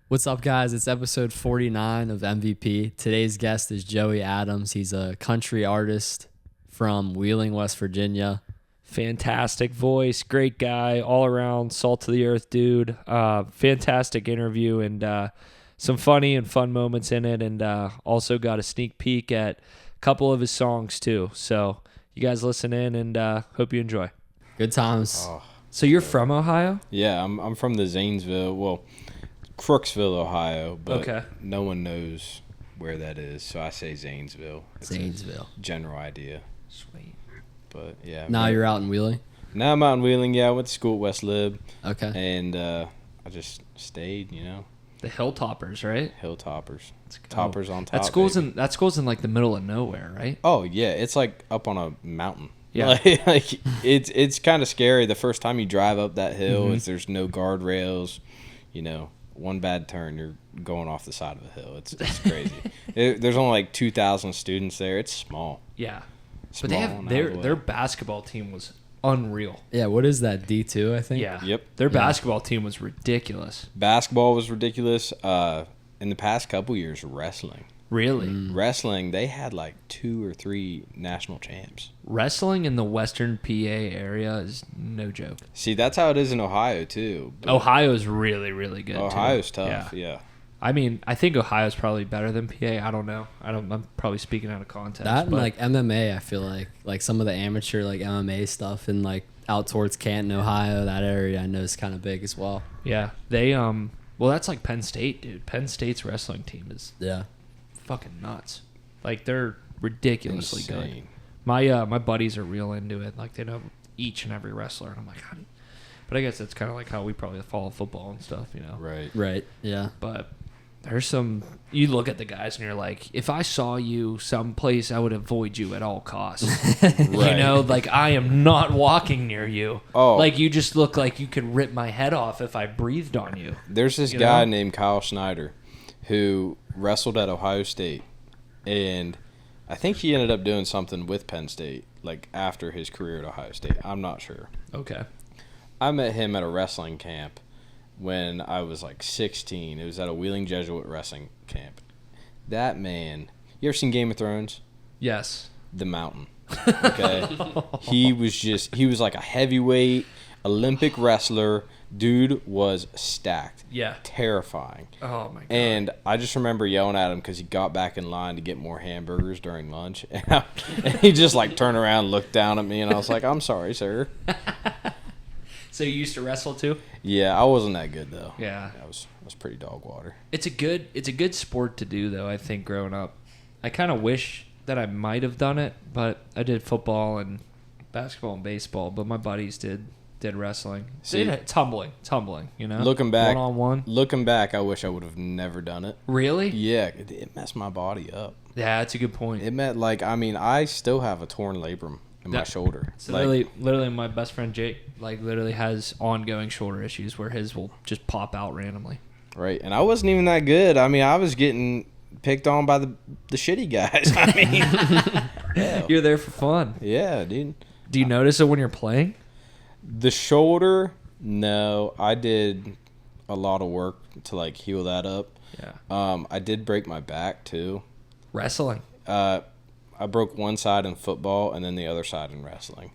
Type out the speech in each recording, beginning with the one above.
What's up, guys? It's episode 49 of MVP. Today's guest is Joey Adams. He's a country artist from Wheeling, West Virginia. Fantastic voice, great guy, all around salt of the earth dude. Fantastic interview and some funny and fun moments in it, and also got a sneak peek at a couple of his songs too. So you guys listen in and hope you enjoy. Good times. Oh, So you're from Ohio? yeah, I'm from the Zanesville, Crooksville, Ohio, but Okay. no one knows where that is, so I say Zanesville. It's Zanesville. a general idea, Sweet. but yeah. Now you're out in Wheeling? Now I'm out in Wheeling. Yeah, I went to school at West Lib, Okay. and I just stayed. The Hilltoppers, right? Hilltoppers, Let's go. toppers on top. That school's baby. in like the middle of nowhere, right? Oh yeah, it's like up on a mountain. Yeah. like it's kind of scary the first time you drive up that hill. Mm-hmm. There's no guardrails. One bad turn, you're going off the side of a hill. It's crazy. There's only like 2,000 students there. It's small. Yeah. Small But they have and out their of the way. their basketball team was unreal. Yeah, what is that, D2, I think? Yeah. Yep. Their basketball team was ridiculous. Basketball was ridiculous. In the past couple years, wrestling. Really. Wrestling, they had like 2 or 3 national champs. Wrestling in the Western PA area is no joke. See, that's how it is in Ohio too. But Ohio's really, really good. Ohio's too. tough. Yeah. I mean, I think Ohio's probably better than PA. I don't know. I'm probably speaking out of context. That and but like MMA, I feel like some of the amateur like MMA stuff and like out towards Canton, Ohio, that area I know is kind of big as well. yeah, they well, that's like Penn State, dude. Penn State's wrestling team is Yeah. fucking nuts. Like they're ridiculously good. Insane. My buddies are real into it. Like they know each and every wrestler, and I'm like, but I guess it's kind of like how we probably follow football and stuff, you know. Right. Right. Yeah. But there's some. You look at the guys and you're like, if I saw you someplace, I would avoid you at all costs. You Right. know, like I am not walking near you. Oh. Like you just look like you could rip my head off if I breathed on you. There's this You guy know? named Kyle Schneider who wrestled at Ohio State, and I think he ended up doing something with Penn State, like after his career at Ohio State. I'm not sure. Okay. I met him at a wrestling camp when I was like 16. It was at a Wheeling Jesuit wrestling camp. That man, you ever seen Game of Thrones? Yes. The Mountain. Okay. he was like a heavyweight Olympic wrestler. Dude was stacked. Yeah. Terrifying. Oh my god. And I just remember yelling at him because he got back in line to get more hamburgers during lunch. And he just like turned around, looked down at me, and I was like, "I'm sorry, sir." So you used to wrestle too? Yeah, I wasn't that good though. Yeah. I was pretty dog water. It's a good sport to do though, I think growing up. I kind of wish that I might have done it, but I did football and basketball and baseball, but my buddies did wrestling. See- It's humbling, you know? Looking back, One-on-one. Looking back, I wish I would have never done it. Really? Yeah, it messed my body up. Yeah, that's a good point. It meant I still have a torn labrum in my That- shoulder. So Like, literally my best friend Jake literally has ongoing shoulder issues where his will just pop out randomly. right, and I wasn't even that good. I mean, I was getting picked on by the shitty guys. I mean, hell. You're there for fun. Yeah, dude. Do you notice it when you're playing? The shoulder, no, I did a lot of work to like heal that up. Yeah. I did break my back too. Wrestling. I broke one side in football and then the other side in wrestling.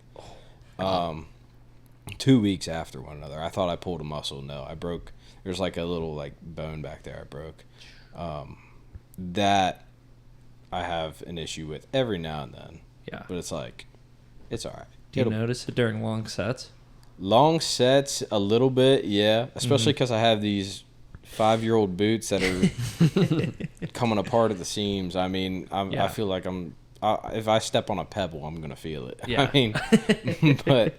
2 weeks after one another. I thought I pulled a muscle. No, I broke. There's like a little like bone back there I broke. That I have an issue with every now and then. Yeah. But it's like, it's all right. Do you It'll- notice it during long sets? Long sets, a little bit, yeah. Especially because I have these 5-year-old boots that are coming apart at the seams. I mean, Yeah. I feel like if I step on a pebble, I'm gonna feel it. Yeah. I mean, but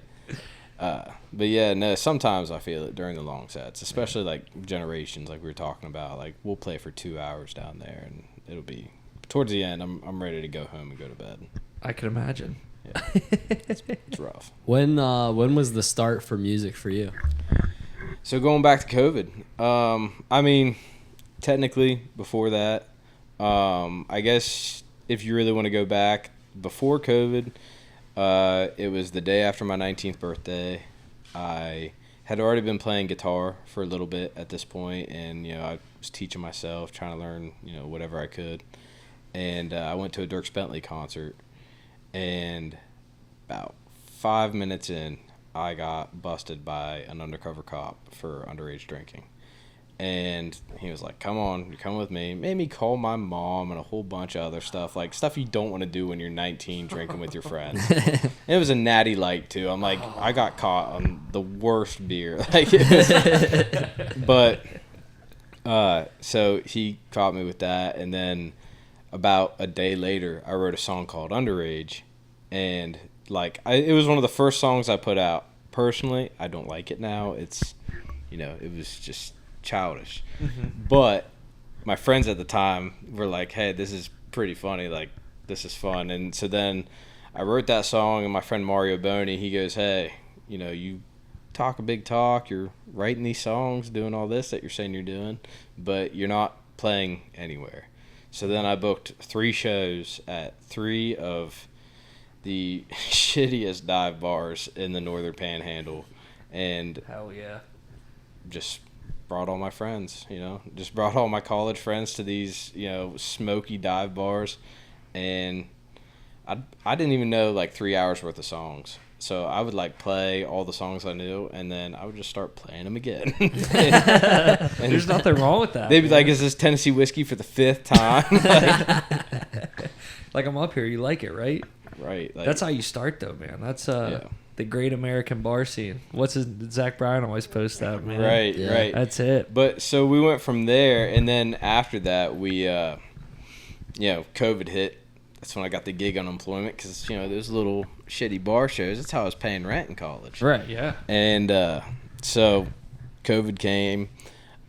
yeah, no. Sometimes I feel it during the long sets, especially like generations, like we were talking about. Like we'll play for 2 hours down there, and it'll be towards the end. I'm ready to go home and go to bed. I can imagine. Yeah, it's rough. When was the start for music for you? So going back to COVID, I mean, technically before that, I guess if you really want to go back before COVID, it was the day after my 19th birthday. I had already been playing guitar for a little bit at this point, and I was teaching myself, trying to learn whatever I could, and I went to a Dierks Bentley concert, and about 5 minutes in, I got busted by an undercover cop for underage drinking. And he was like, come on, you come with me. Made me call my mom and a whole bunch of other stuff, like stuff you don't want to do when you're 19 drinking with your friends. It was a Natty Light, too. I'm like, I got caught on the worst beer. So he caught me with that. And then about a day later, I wrote a song called Underage. And it was one of the first songs I put out. Personally, I don't like it now. It's, it was just childish. But my friends at the time were like, hey, this is pretty funny, like this is fun. And so then I wrote that song, and my friend Mario Boney, he goes, hey, you talk a big talk, you're writing these songs, doing all this that you're saying you're doing, but you're not playing anywhere. So then I booked 3 shows at 3 of the shittiest dive bars in the Northern Panhandle, and hell yeah, just brought all my friends, just brought all my college friends to these, smoky dive bars. And I didn't even know 3 hours worth of songs. So I would play all the songs I knew, and then I would just start playing them again. and there's nothing wrong with that. They'd be like, is this Tennessee whiskey for the 5th time? Like, I'm up here. You like it, right? Right. That's how you start, though, man. That's the great American bar scene. Zach Bryan always posts that, man. Right, Yeah. right. That's it. But so we went from there, and then after that, we, COVID hit. That's when I got the gig unemployment, because, those little shitty bar shows, that's how I was paying rent in college. Right, yeah. And so COVID came.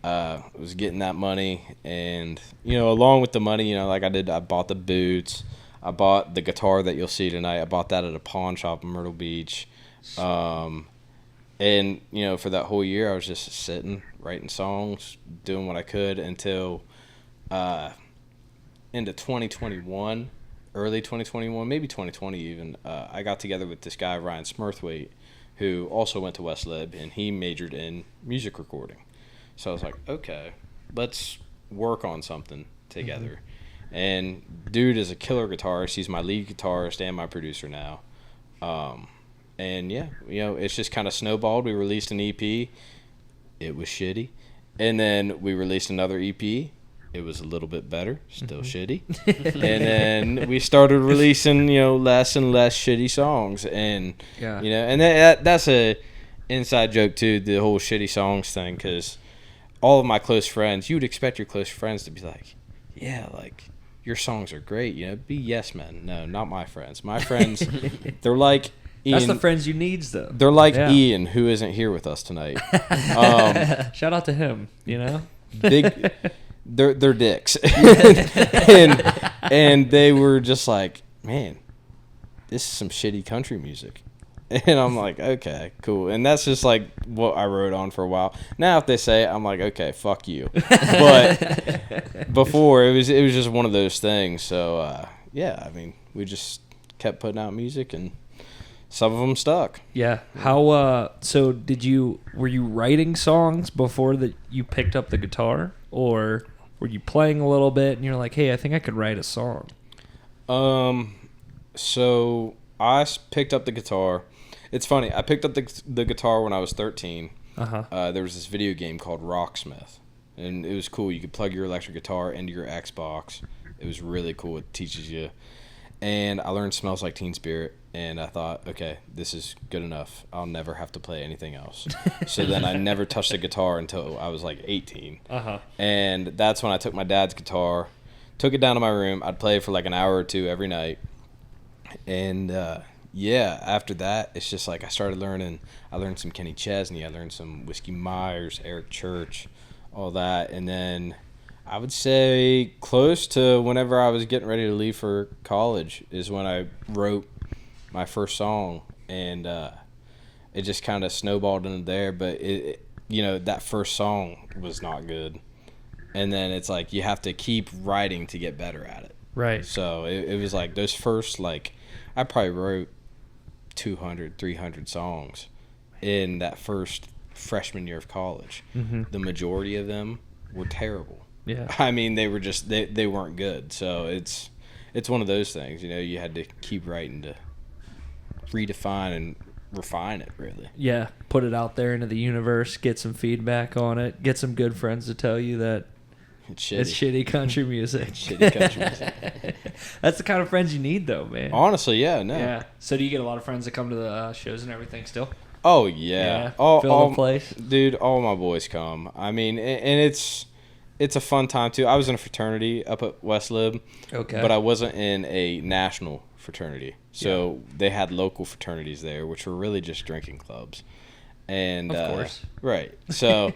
I was getting that money, and, along with the money, I bought the boots. I bought the guitar that you'll see tonight. I bought that at a pawn shop in Myrtle Beach. And, for that whole year, I was just sitting, writing songs, doing what I could until into 2021, early 2021, maybe 2020 even. I got together with this guy, Ryan Smurthwaite, who also went to West Lib, and he majored in music recording. So I was like, okay, let's work on something together. Mm-hmm. And dude is a killer guitarist. He's my lead guitarist and my producer now. And yeah, it's just kind of snowballed. We released an EP. It was shitty. And then we released another EP. It was a little bit better, still shitty. And then we started releasing, less and less shitty songs. And, and that's a inside joke too, the whole shitty songs thing, because all of my close friends, you would expect your close friends to be like, yeah, your songs are great, be yes men. No, not my friends. My friends, they're like Ian. That's the friends you needs, though. They're like Ian, who isn't here with us tonight. Shout out to him, Big, they're dicks. and they were just like, man, this is some shitty country music. And I'm like, okay, cool. And that's just what I wrote on for a while. Now if they say it, I'm like, okay, fuck you. But before it was just one of those things. So we just kept putting out music, and some of them stuck. Yeah. How so were you writing songs before that you picked up the guitar, or were you playing a little bit and you're like, hey, I think I could write a song? So I picked up the guitar. It's funny. I picked up the guitar when I was 13. There was this video game called Rocksmith, and it was cool. You could plug your electric guitar into your Xbox. It was really cool. It teaches you. And I learned Smells Like Teen Spirit, and I thought, okay, this is good enough. I'll never have to play anything else. So then I never touched the guitar until I was 18. And that's when I took my dad's guitar, took it down to my room. I'd play it for an hour or two every night. And after that, it's just I started learning. I learned some Kenny Chesney. I learned some Whiskey Myers, Eric Church, all that. And then I would say close to whenever I was getting ready to leave for college is when I wrote my first song. And it just kind of snowballed into there. But, that first song was not good. And then it's you have to keep writing to get better at it. Right. So it was those first, I probably wrote 200, 300 songs in that first freshman year of college. Mm-hmm. The majority of them were terrible. Yeah. I mean, they were just they weren't good. So it's one of those things. You had to keep writing to redefine and refine it, really. Yeah, put it out there into the universe, get some feedback on it, get some good friends to tell you that It's shitty. it's shitty country music. Shitty country music. That's the kind of friends you need, though, man. Honestly, yeah, no. Yeah. So do you get a lot of friends that come to the shows and everything still? Oh yeah. Fill the place. Dude, all my boys come. I mean, and it's a fun time too. I was in a fraternity up at West Lib, Okay. but I wasn't in a national fraternity. So they had local fraternities there, which were really just drinking clubs. And Of course. Right. So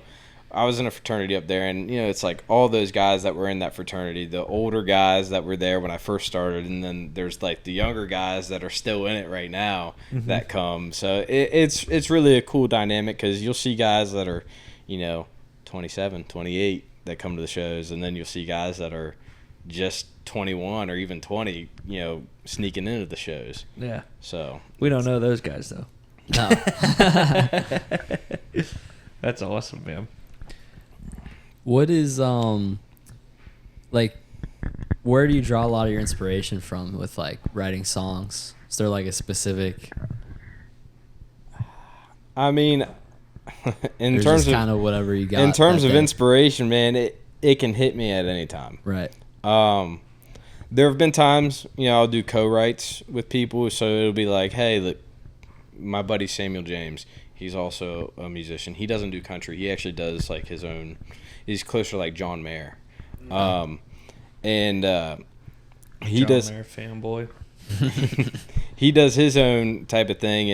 I was in a fraternity up there, and it's like all those guys that were in that fraternity, the older guys that were there when I first started, and then there's like the younger guys that are still in it right now that come. So it's really a cool dynamic, because you'll see guys that are 27, 28 that come to the shows, and then you'll see guys that are just 21 or even 20 sneaking into the shows. Yeah. So We don't know those guys, though. No. That's awesome, man. What is like, where do you draw a lot of your inspiration from with like writing songs? Is there like a specific, I mean, in or terms just of kind of whatever you got in terms that of day? inspiration, man, it can hit me at any time. Right. There have been times, I'll do co-writes with people, so it'll be like, hey, look, my buddy Samuel James, he's also a musician. He doesn't do country. He actually does like his own. He's closer to like John Mayer, and he John does. Mayer fanboy. He does his own type of thing,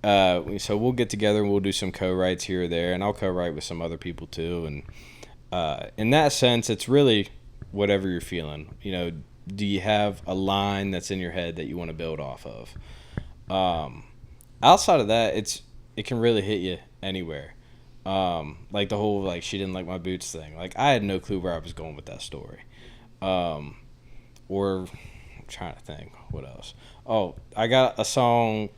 and so we'll get together and we'll do some co-writes here or there, and I'll co-write with some other people too. And in that sense, it's really whatever you're feeling. Do you have a line that's in your head that you want to build off of? Outside of that, it can really hit you anywhere. Like the whole like she didn't like my boots thing. Like I had no clue where I was going with that story. Or I'm trying to think what else. Oh, I got a song.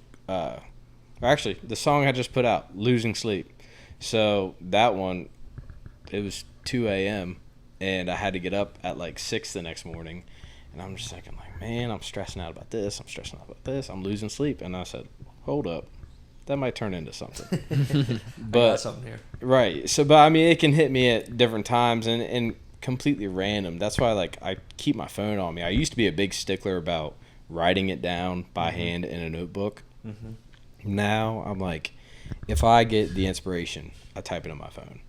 Actually, the song I just put out, "Losing Sleep." So that one, it was 2 a.m. and I had to get up at like 6 the next morning. And I'm just thinking, like, man, I'm stressing out about this. I'm stressing out about this. I'm losing sleep. And I said, hold up. That might turn into something. I But got something here. right. So, but I mean, it can hit me at different times and completely random. That's why, like, I keep my phone on me. I used to be a big stickler about writing it down by hand in a notebook. Mm-hmm. Now I'm like, if I get the inspiration, I type it on my phone.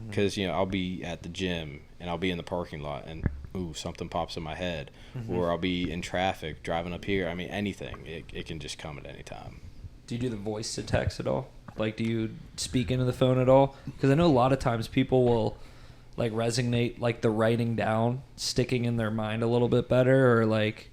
Because, I'll be at the gym and I'll be in the parking lot and, ooh, something pops in my head. Or I'll be in traffic driving up here. I mean, anything. It can just come at any time. Do you do the voice to text at all? Like, do you speak into the phone at all? Because I know a lot of times people will, like, resonate, like, the writing down, sticking in their mind a little bit better, or, like,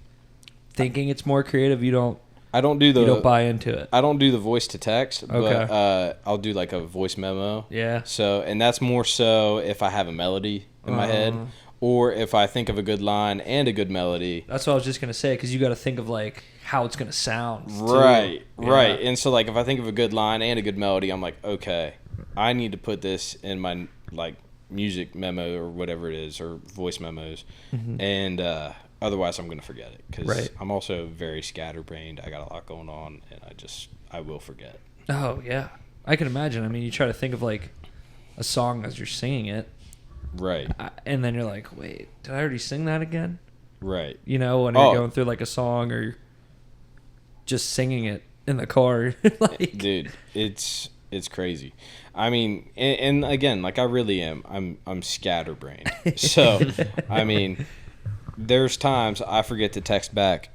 thinking it's more creative. You don't buy into it. I don't do the voice to text, Okay. but I'll do like a voice memo. Yeah. So, and that's more so if I have a melody in my head, or if I think of a good line and a good melody. That's what I was just gonna say, because you got to think of like how it's gonna sound. too. Right, Yeah. right. And so, like, if I think of a good line and a good melody, I'm like, okay, I need to put this in my like music memo or whatever it is, or voice memos, and otherwise I'm gonna forget it, because Right. I'm also very scatterbrained. I got a lot going on, and I will forget. Oh yeah, I can imagine. I mean, you try to think of like a song as you're singing it, Right, and then you're like, wait, did I already sing that again? right. You know, when you're going through like a song or just singing it in the car, like, Dude, it's crazy. I mean, and again, like, I really am. I'm scatterbrained. So, I mean, there's times I forget to text back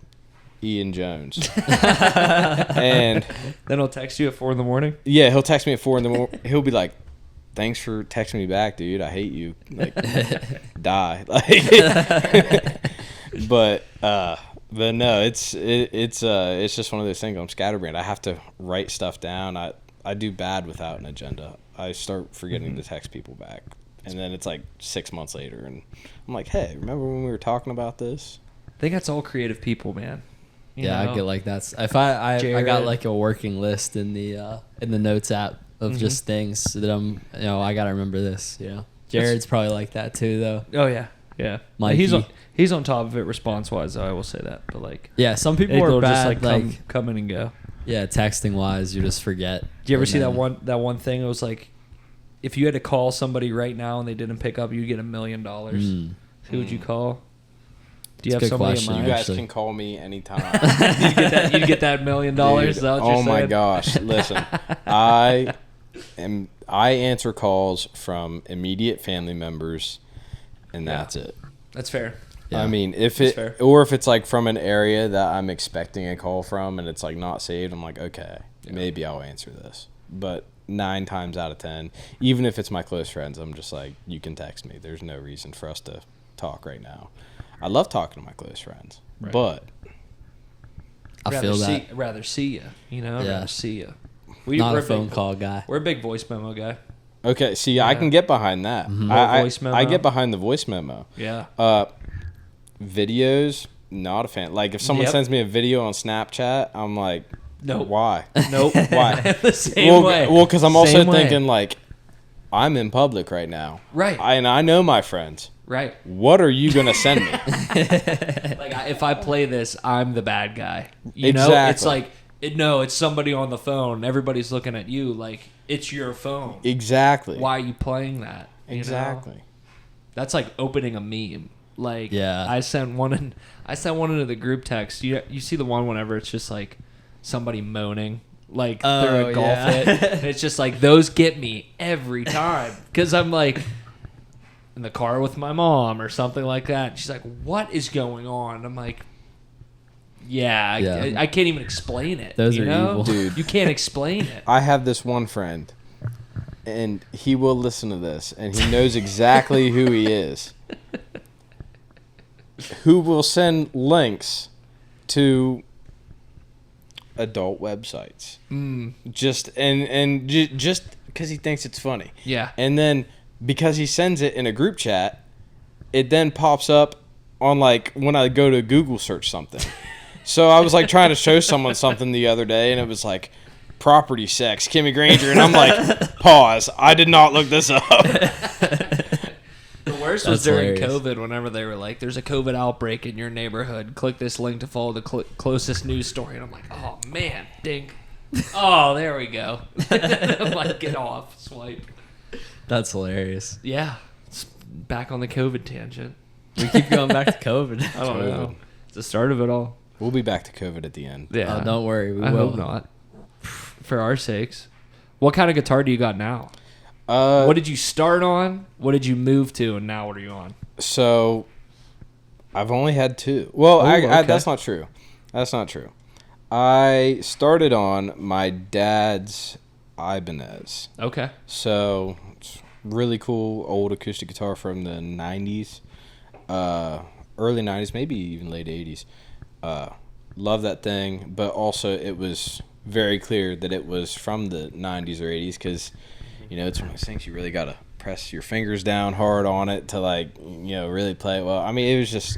Ian Jones, and then he'll text you at 4 a.m. yeah, he'll text me at 4 a.m. He'll be like, "Thanks for texting me back, dude. I hate you. Like, die." Like, but no, it's just one of those things. I'm scatterbrained. I have to write stuff down. I do bad without an agenda. I start forgetting to text people back, and then it's like 6 months later, and I'm like, "Hey, remember when we were talking about this?" I think that's all creative people, man. You Yeah, know? I get like that. If I got Jared. like a working list in the notes app of just things that I gotta remember this. Jared's probably like that too, though. Oh yeah, yeah. Mikey. He's on top of it response wise. I will say that, but like Yeah, some people they'll are bad. just like come in and go. Yeah, texting wise, you just forget. Do you ever And see then- that one thing? It was like, if you had to call somebody right now and they didn't pick up, you'd get $1 million. Who would you call? Do you It's a have good somebody question. You in mind? guys Actually. can call me anytime. You'd get that $1 million. Dude, Is that what you're oh my saying? gosh! Listen, I answer calls from immediate family members, and Yeah. that's it. That's fair. Yeah. I mean, if That's fair. if it's like from an area that I'm expecting a call from, and it's like not saved, I'm like, okay, maybe I'll answer this. But 9 times out of 10, even if it's my close friends, I'm just like, you can text me. There's no reason for us to talk right now. I love talking to my close friends, Right. but I feel that. Rather see you. Yeah. Rather see you. Not we're a phone big, call guy. We're a big voice memo guy. okay, see, I can get behind that. Voice memo? I get behind the voice memo. Yeah. Videos, not a fan. Like if someone Yep. sends me a video on Snapchat, I'm like, No. why? Nope. Why? The same way. Well, because I'm also Same way. thinking like, I'm in public right now, Right. and I know my friends. Right. What are you gonna send me? If I play this, I'm the bad guy. You know, Exactly. it's like it's somebody on the phone. Everybody's looking at you like it's your phone. Exactly. Why are you playing that? You know? Exactly. That's like opening a meme. Like Yeah. I sent one into the group text. You see the one whenever it's just like somebody moaning like they're Oh, a golf yeah. hit. And it's just like those get me every time because I'm like in the car with my mom or something like that. And she's like, "What is going on?" I'm like, "Yeah, Yeah. I can't even explain it." Those you are know? evil. Dude. You can't explain it. I have this one friend, and he will listen to this, and he knows exactly who he is. Who will send links to adult websites just because he thinks it's funny. Yeah. And then because he sends it in a group chat, it then pops up on like when I go to Google search something. So I was like trying to show someone something the other day, and it was like property sex, Kimmy Granger, and I'm like, pause. I did not look this up. The worst was That's during hilarious. COVID whenever they were like, there's a COVID outbreak in your neighborhood. Click this link to follow the closest news story. And I'm like, oh, man, ding. Oh, there we go. I'm like, get off, swipe. That's hilarious. Yeah. It's back on the COVID tangent. We keep going back to COVID. I don't know. It's the start of it all. We'll be back to COVID at the end. Yeah. Oh, don't worry. We I will. hope not. For our sakes. What kind of guitar do you got now? What What did you start on? What did you move to? And now what are you on? So, I've only had 2. Well, okay. that's not true. That's not true. I started on my dad's Ibanez. Okay. So, it's really cool old acoustic guitar from the 90s, early 90s, maybe even late 80s. Love that thing, but also it was very clear that it was from the 90s or 80s because, it's one of those things you really got to press your fingers down hard on it to, like, really play it well. I mean, it was just,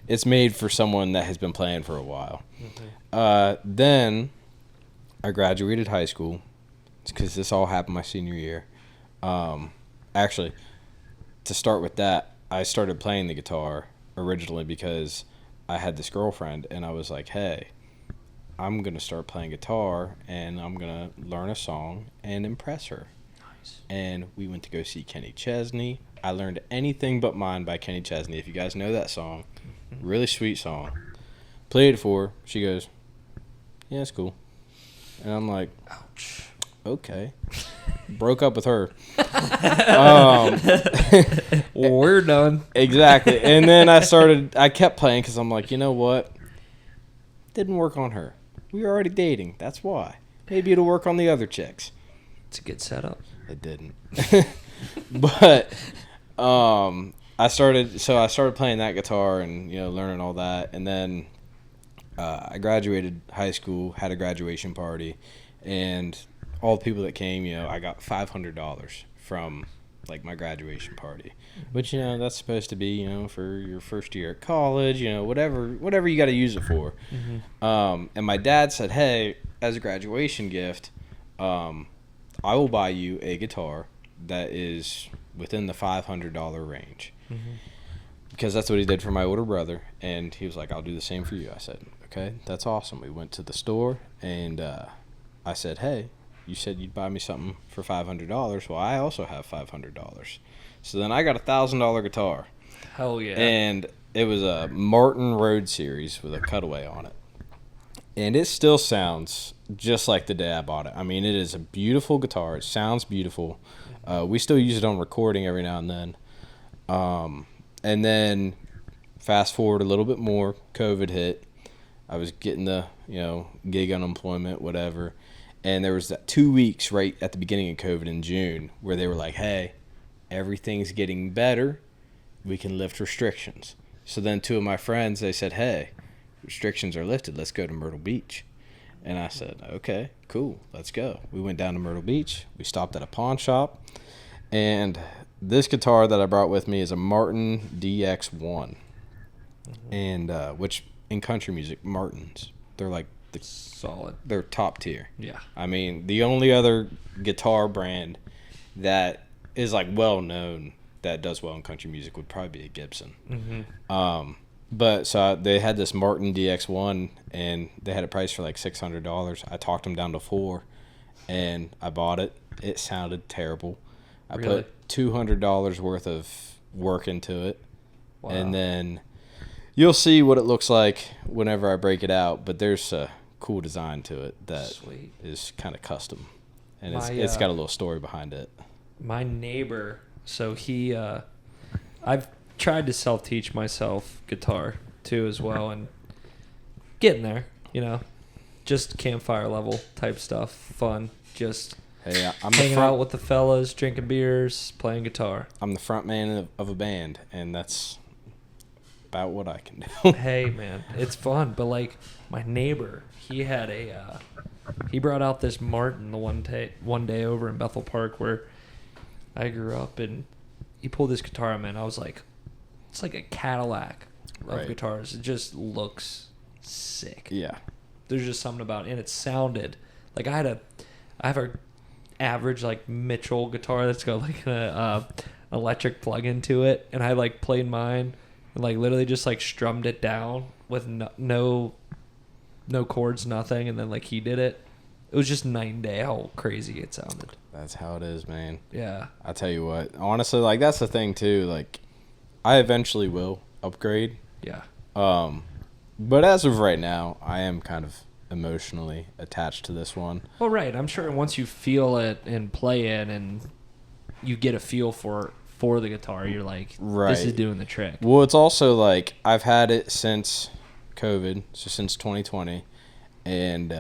it's made for someone that has been playing for a while. Then I graduated high school because this all happened my senior year. Actually, to start with that, I started playing the guitar originally because I had this girlfriend, and I was like, hey, I'm going to start playing guitar, and I'm going to learn a song and impress her. Nice. And we went to go see Kenny Chesney. I learned Anything But Mine by Kenny Chesney. If you guys know that song, really sweet song. Played it for her. She goes, yeah, it's cool. And I'm like, ouch. Okay. Broke up with her. We're done. Exactly. And then I kept playing because I'm like, you know what? Didn't work on her. We were already dating. That's why. Maybe it'll work on the other chicks. It's a good setup. It didn't. But I started playing that guitar and learning all that, and then I graduated high school, had a graduation party, and all the people that came, I got $500 from like my graduation party, which that's supposed to be for your first year at college, whatever you got to use it for. And my dad said, hey, as a graduation gift, I'll I will buy you a guitar that is within the $500 range. Because that's what he did for my older brother. And he was like, I'll do the same for you. I said, okay, that's awesome. We went to the store, and I said, hey, you said you'd buy me something for $500. Well, I also have $500. So then I got a $1,000 guitar. Hell yeah. And it was a Martin Road Series with a cutaway on it. And it still sounds just like the day I bought it. I mean, it is a beautiful guitar. It sounds beautiful. We still use it on recording every now and then. And then fast forward a little bit more, COVID hit. I was getting the, gig unemployment, whatever. And there was that 2 weeks right at the beginning of COVID in June where they were like, hey, everything's getting better. We can lift restrictions. So then two of my friends, they said, hey, restrictions are lifted. Let's go to Myrtle Beach. And I said, okay, cool. Let's go. We went down to Myrtle Beach. We stopped at a pawn shop. And this guitar that I brought with me is a Martin DX1. And which in country music, Martins, they're like solid. They're top tier. Yeah. I mean, the only other guitar brand that is like well known that does well in country music would probably be a Gibson. But so they had this Martin DX1, and they had a price for like $600. I talked them down to $400, and I bought it. It sounded terrible. I Really? put $200 worth of work into it, Wow. and then you'll see what it looks like whenever I break it out. But there's a cool design to it that Sweet. is kind of custom, and My, it's got a little story behind it. My neighbor, so he, I've tried to self-teach myself guitar too as well, and getting there, just campfire level type stuff, fun, just Hey, I'm hanging out with the fellas, drinking beers, playing guitar. I'm the front man of a band, and that's about what I can do. Hey man, it's fun, but like my neighbor, he had he brought out this Martin the one day over in Bethel Park where I grew up, and he pulled this guitar out, man. I was like, it's like a Cadillac of Right. guitars. It just looks sick. Yeah. There's just something about it, and it sounded like I have a average like Mitchell guitar that's got like an electric plug into it, and I like played mine and like literally just like strummed it down with no chords, nothing, and then like he did it. It was just night and day how crazy it sounded. That's how it is, man. Yeah. I tell you what, honestly, like that's the thing too. Like, I eventually will upgrade. Yeah. But as of right now, I am kind of emotionally attached to this one. Well, right. I'm sure once you feel it and play it, and you get a feel for the guitar, you're like, this is Right. doing the trick. Well, it's also like I've had it since COVID, so since 2020, and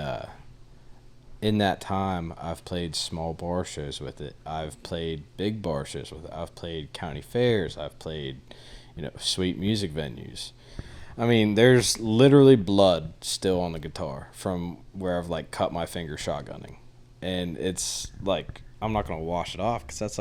in that time, I've played small bar shows with it. I've played big bar shows with it. I've played county fairs. I've played, sweet music venues. I mean, there's literally blood still on the guitar from where I've like cut my finger shotgunning, and it's like I'm not gonna wash it off because that's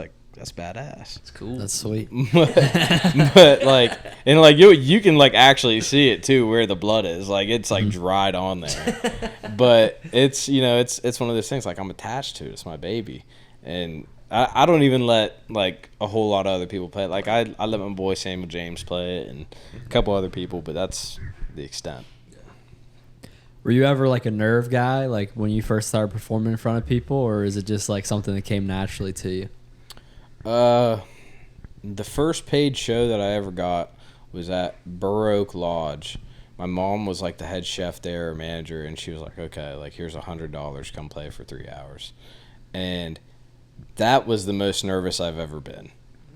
badass. It's cool. That's sweet. But like, and like you can like actually see it too where the blood is. Like it's like dried on there. But it's it's one of those things like I'm attached to it. It's my baby, and I don't even let like a whole lot of other people play it. Like I let my boy Samuel James play it and a couple other people, but that's the extent. Were you ever like a nerve guy, like when you first started performing in front of people, or is it just like something that came naturally to you? The first paid show that I ever got was at Burr Oak Lodge. My mom was like the head chef there, or manager, and she was like, okay, like here's $100, come play for 3 hours. And that was the most nervous I've ever been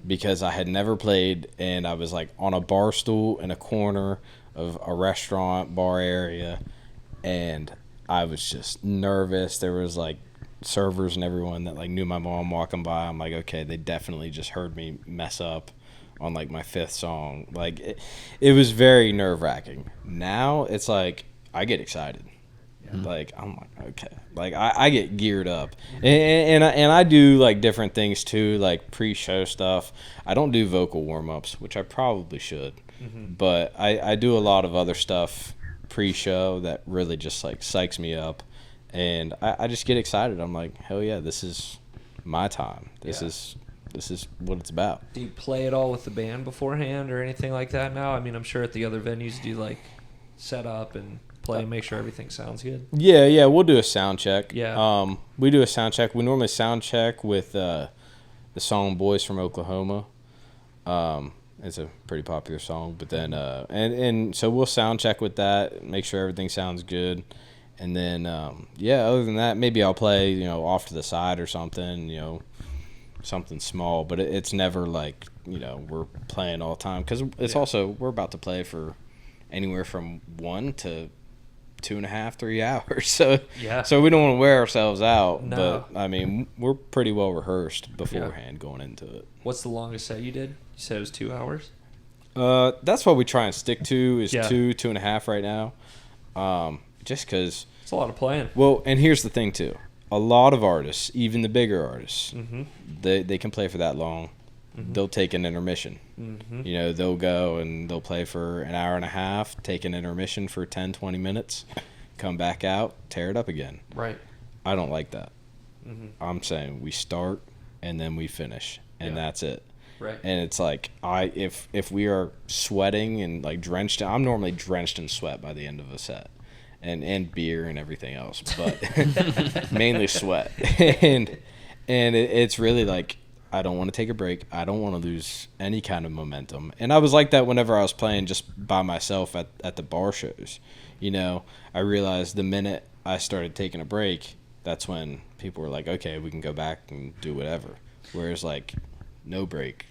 because I had never played, and I was like on a bar stool in a corner of a restaurant bar area, and I was just nervous. There was like servers and everyone that like knew my mom walking by. I'm like, okay, they definitely just heard me mess up on like my fifth song. Like it was very nerve-wracking. Now it's like I get excited. Like I'm like, okay, like I get geared up, and I do like different things too, like pre-show stuff. I don't do vocal warm-ups, which I probably should, but I do a lot of other stuff pre-show that really just like psychs me up, and I just get excited. I'm like, hell yeah, this is my time. This is what it's about. Do you play it all with the band beforehand or anything like that now? I mean, I'm sure at the other venues, do you like set up and play and make sure everything sounds good? Yeah, we'll do a sound check. Yeah. We do a sound check. We normally sound check with the song "Boys from Oklahoma." It's a pretty popular song, but then and so we'll sound check with that, make sure everything sounds good, and then other than that, maybe I'll play off to the side or something, something small, but it's never like we're playing all the time because it's also we're about to play for anywhere from 1 to 2.5, 3 hours. So we don't want to wear ourselves out. No. But I mean, we're pretty well rehearsed beforehand going into it. What's the longest set you did? You said it was 2 hours? That's what we try and stick to is 2.5 right now. Just because it's a lot of playing. Well, and here's the thing too. A lot of artists, even the bigger artists, they can play for that long. They'll take an intermission. They'll go and they'll play for an hour and a half, take an intermission for 10, 20 minutes, come back out, tear it up again. Right. I don't like that. I'm saying we start and then we finish, and that's it. Right. And it's like if we are sweating and like drenched, I'm normally drenched in sweat by the end of a set. And beer and everything else, but mainly sweat. and it's really like I don't want to take a break. I don't want to lose any kind of momentum. And I was like that whenever I was playing just by myself at the bar shows. I realized the minute I started taking a break, that's when people were like, okay, we can go back and do whatever. Whereas like no break,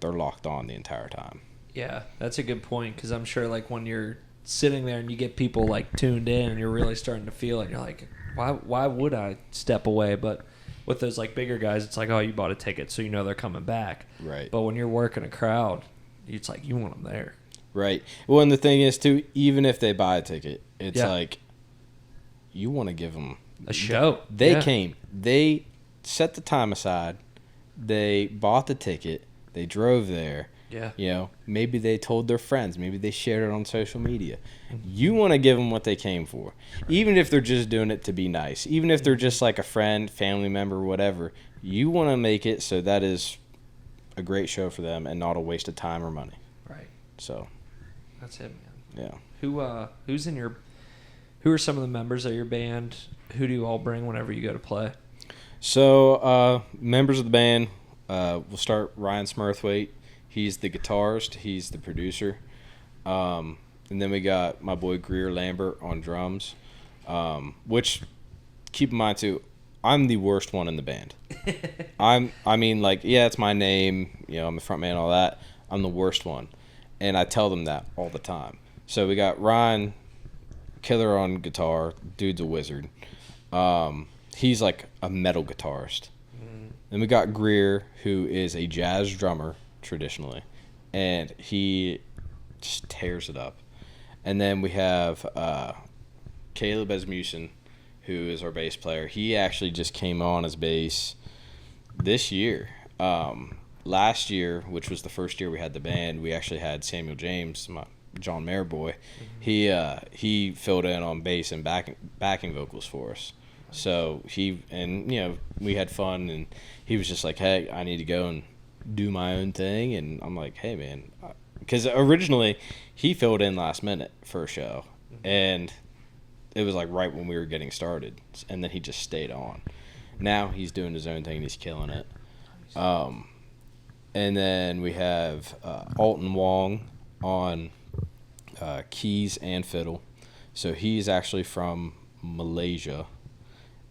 they're locked on the entire time. Yeah, that's a good point because I'm sure like when you're sitting there and you get people like tuned in and you're really starting to feel it, you're like, why would I step away? But with those like bigger guys, it's like, oh, you bought a ticket, so they're coming back. Right. But when you're working a crowd, it's like you want them there. Right. Well, and the thing is too, even if they buy a ticket, it's like you want to give them a show. They came, they set the time aside, they bought the ticket, they drove there. Yeah. Maybe they told their friends. Maybe they shared it on social media. You want to give them what they came for. Even if they're just doing it to be nice. Even if they're just like a friend, family member, whatever. You want to make it so that is a great show for them and not a waste of time or money. Right. So. That's it, man. Yeah. Who are some of the members of your band? Who do you all bring whenever you go to play? So, members of the band, we'll start Ryan Smurthwaite. He's the guitarist. He's the producer. And then we got my boy Greer Lambert on drums, which, keep in mind, too, I'm the worst one in the band. It's my name. I'm the front man, all that. I'm the worst one. And I tell them that all the time. So we got Ryan, killer on guitar. Dude's a wizard. He's like a metal guitarist. Then we got Greer, who is a jazz drummer. Traditionally, and he just tears it up. And then we have Caleb Asmussen, who is our bass player. He actually just came on as bass this year. Last year, which was the first year we had the band, we actually had Samuel James, my John Mayer boy. He filled in on bass and backing vocals for us. So we had fun, and he was just like, hey, I need to go and do my own thing. And I'm like, hey man, because originally he filled in last minute for a show, and it was like right when we were getting started, and then he just stayed on. Now he's doing his own thing and he's killing it. And then we have Alton Wong on keys and fiddle. So he's actually from Malaysia,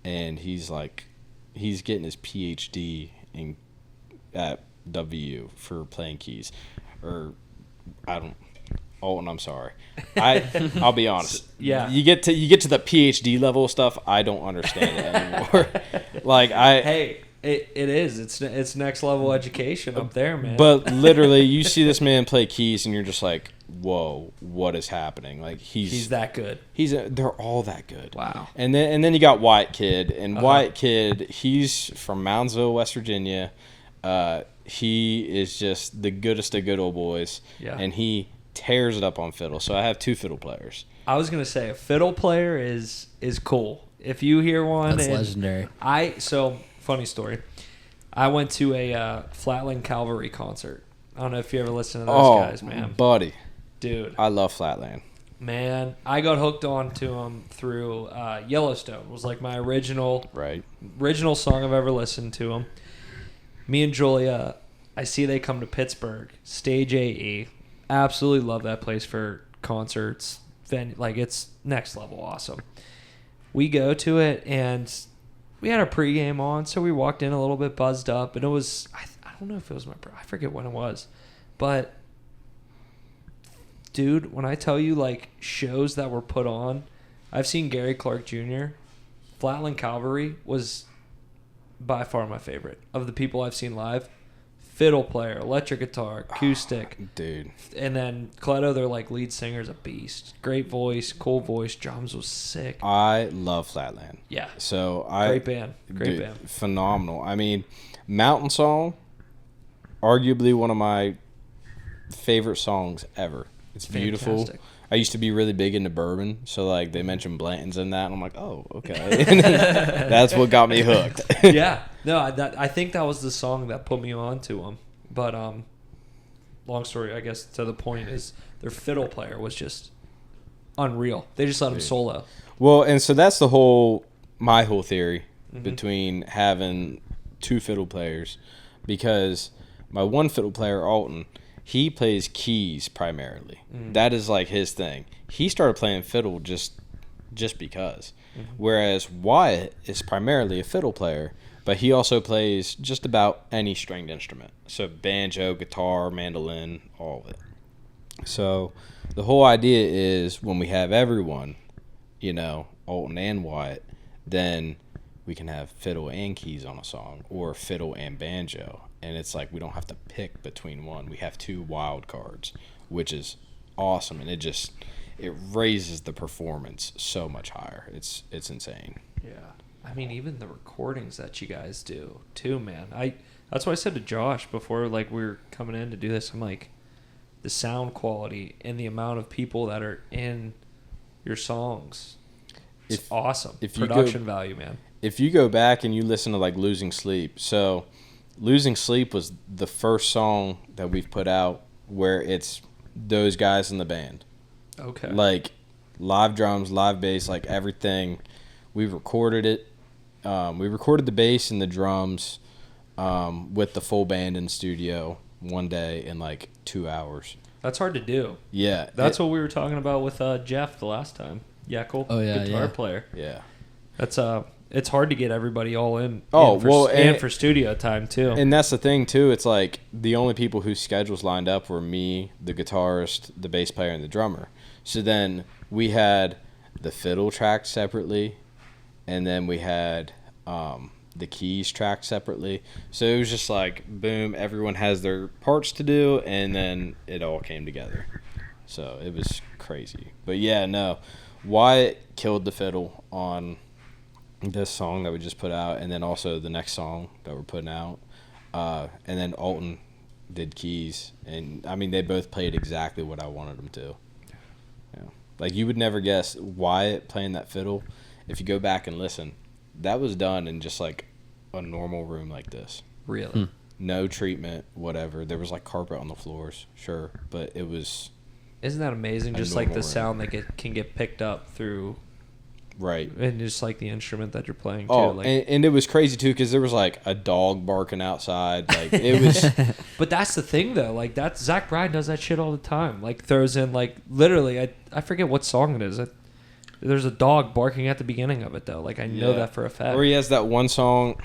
and he's getting his PhD at WU for playing keys. Alton, I'm sorry. I'll be honest. Yeah. You get to the PhD level stuff, I don't understand it anymore. Hey, it is. It's next level education up there, man. But literally, you see this man play keys, and you're just like, whoa, what is happening? Like he's that good. They're all that good. Wow. And then you got Wyatt Kidd, and Wyatt Kidd, he's from Moundsville, West Virginia. He is just the goodest of good old boys. Yeah. And he tears it up on fiddle. So I have 2 fiddle players. I was gonna say a fiddle player is cool. If you hear one, that's legendary. funny story. I went to a Flatland Cavalry concert. I don't know if you ever listened to those guys, man. buddy, Dude, I love Flatland. man, I got hooked on to them through Yellowstone. It was like my original Right. song I've ever listened to them. Me and Julia, I see they come to Pittsburgh, Stage AE. Absolutely love that place for concerts. Like, it's next level awesome. We go to it, and we had our pregame on, so we walked in a little bit buzzed up, and it was, I don't know if it was I forget when it was, but dude, when I tell you, like, shows that were put on, I've seen Gary Clark Jr. Flatland Cavalry was by far my favorite of the people I've seen live. Fiddle player, electric guitar, acoustic, Dude. and then Cleto, their like lead singer, is a beast. Great voice, cool voice. Drums was sick. I love Flatland. Yeah, So great band. Great band. Phenomenal. I mean, Mountain Song, arguably one of my favorite songs ever. It's beautiful. Fantastic. I used to be really big into bourbon, so like they mentioned Blanton's in that, and I'm like, oh, okay. And that's what got me hooked. Yeah, no, I think that was the song that put me on to them. But long story, I guess, to the point is their fiddle player was just unreal. They just let him solo. Well, and so that's my whole theory between having two fiddle players, because my one fiddle player, Alton, he plays keys primarily. That is like his thing. He started playing fiddle just because. Whereas Wyatt is primarily a fiddle player, but he also plays just about any stringed instrument. So banjo, guitar, mandolin, all of it. So the whole idea is when we have everyone, Alton and Wyatt, then we can have fiddle and keys on a song, or fiddle and banjo. And it's like we don't have to pick between one. We have two wild cards, which is awesome. And it raises the performance so much higher. It's insane. Yeah. I mean, even the recordings that you guys do too, man. That's what I said to Josh before, like, we were coming in to do this. I'm like, the sound quality and the amount of people that are in your songs, it's awesome. Production value, man. If you go back and you listen to like Losing Sleep, so Losing Sleep was the first song that we've put out where it's those guys in the band. Okay. Like live drums, live bass, like everything. We recorded it. We recorded the bass and the drums with the full band in studio one day in like 2 hours. That's hard to do. Yeah. That's what we were talking about with Jeff the last time. Yackel, guitar player. Yeah. That's it's hard to get everybody all in. For studio time too. And that's the thing too. It's like the only people whose schedules lined up were me, the guitarist, the bass player, and the drummer. So then we had the fiddle tracked separately, and then we had the keys tracked separately. So it was just like boom, everyone has their parts to do, and then it all came together. So it was crazy. But yeah, no, Wyatt killed the fiddle on this song that we just put out, and then also the next song that we're putting out, and then Alton did keys, and I mean they both played exactly what I wanted them to. Yeah. Like you would never guess Wyatt playing that fiddle. If you go back and listen, that was done in just like a normal room like this. Really? No treatment, whatever. There was like carpet on the floors, sure, but it was. Isn't that amazing? Just like the sound that can get picked up through. Right. And just like the instrument that you're playing too. Oh, like, and it was crazy too because there was like a dog barking outside. Like it was. But that's the thing though. Like that Zach Bryan does that shit all the time. Like throws in like literally I forget what song it is. There's a dog barking at the beginning of it though. Like I know that for a fact. Or he has that one song.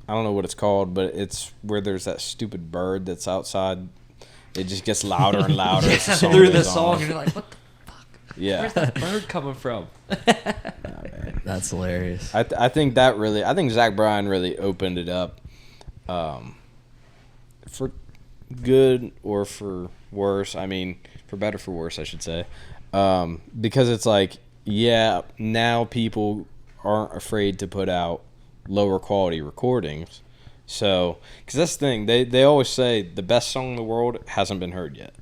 I don't know what it's called, but it's where there's that stupid bird that's outside. It just gets louder and louder as the song through goes the song, on. and you're like, what the fuck? Yeah. Where's that bird coming from? That's hilarious. I think Zach Bryan really opened it up for good or for worse. I mean, for better or for worse, I should say. Because it's like, yeah, now people aren't afraid to put out lower quality recordings. So, because that's the thing. They always say the best song in the world hasn't been heard yet.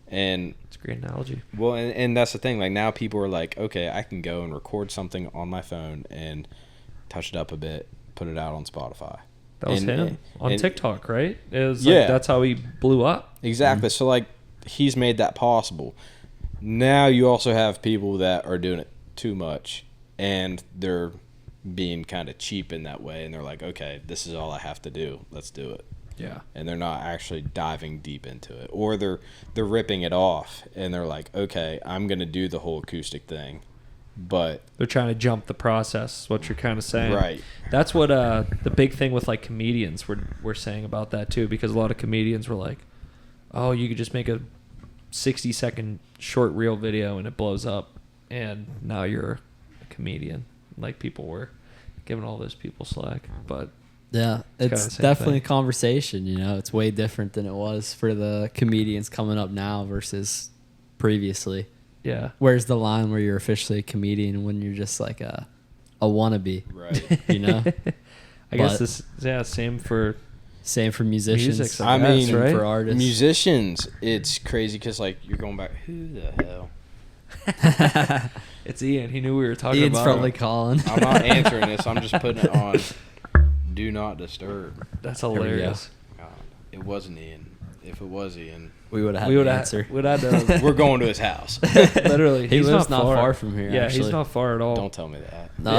And it's a great analogy. well, and that's the thing. Like now people are like, okay, I can go and record something on my phone and touch it up a bit put it out on Spotify. That was And- him on and- TikTok, right? It was Yeah. like, that's how he blew up. Exactly. So like he's made that possible. Now you also have people that are doing it too much and they're being kind of cheap in that way and they're like, okay, this is all I have to do. Let's do it. Yeah. And they're not actually diving deep into it. Or they're ripping it off and they're like, okay, I'm going to do the whole acoustic thing. But They're trying to jump the process, is what you're kind of saying. right. That's what the big thing with like comedians we're saying about that too, because a lot of comedians were like, oh, you could just make a 60-second short reel video and it blows up, and now you're a comedian. Like people were giving all those people slack, but Yeah, kinda it's the same definitely thing. a conversation. You know, it's way different than it was for the comedians coming up now versus previously. yeah, Where's the line where you're officially a comedian when you're just like a wannabe? Right. You know, I guess But- this same for same for musicians. Music, I guess, mean, right? for artists. musicians, it's crazy because like you're going back, who the hell? it's Ian. He knew we were talking Ian's about probably him. calling. I'm not answering this. I'm just putting it on Do Not Disturb. That's we go. hilarious. God, it wasn't Ian. If it was Ian, We would have had We would an have answer. to we're going to his house. literally. He he's lives not far from here, Yeah, actually. he's not far at all. Don't tell me that. No.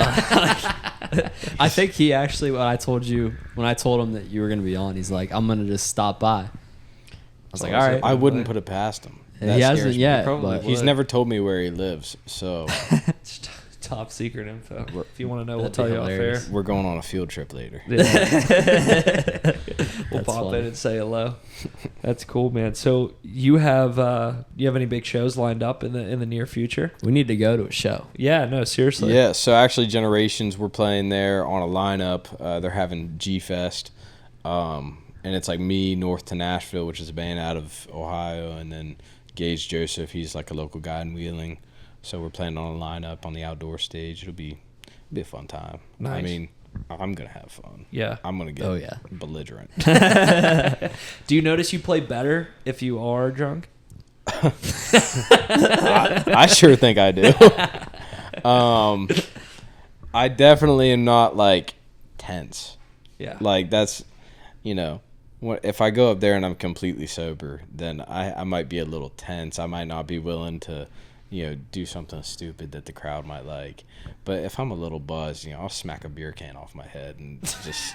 I think he actually, when I told him that you were going to be on, he's like, I'm going to just stop by. I was like, all right. I wouldn't put it past him. And That he scares hasn't me. yet, Probably but He's would. never told me where he lives, so It's top secret info. We're- If you want to know, we'll That'd tell be you off air. hilarious. we're going on a field trip later. Yeah. We'll That's pop funny. in and say hello. That's cool, man. So you have any big shows lined up in the near future? we need to go to a show. Yeah, no, seriously. Yeah, so actually Generations, we're playing there on a lineup. They're having G-Fest. And it's like me, North to Nashville, which is a band out of Ohio, and then Gage Joseph, he's like a local guy in Wheeling. So we're playing on a lineup on the outdoor stage. It'll be a fun time. I Nice. mean, I'm going to have fun. Yeah. I'm going to get Oh, yeah. belligerent. Do you notice you play better if you are drunk? I sure think I do. I definitely am not like tense. Yeah. Like that's, if I go up there and I'm completely sober, then I might be a little tense. I might not be willing to, do something stupid that the crowd might like. But if I'm a little buzzed, I'll smack a beer can off my head and just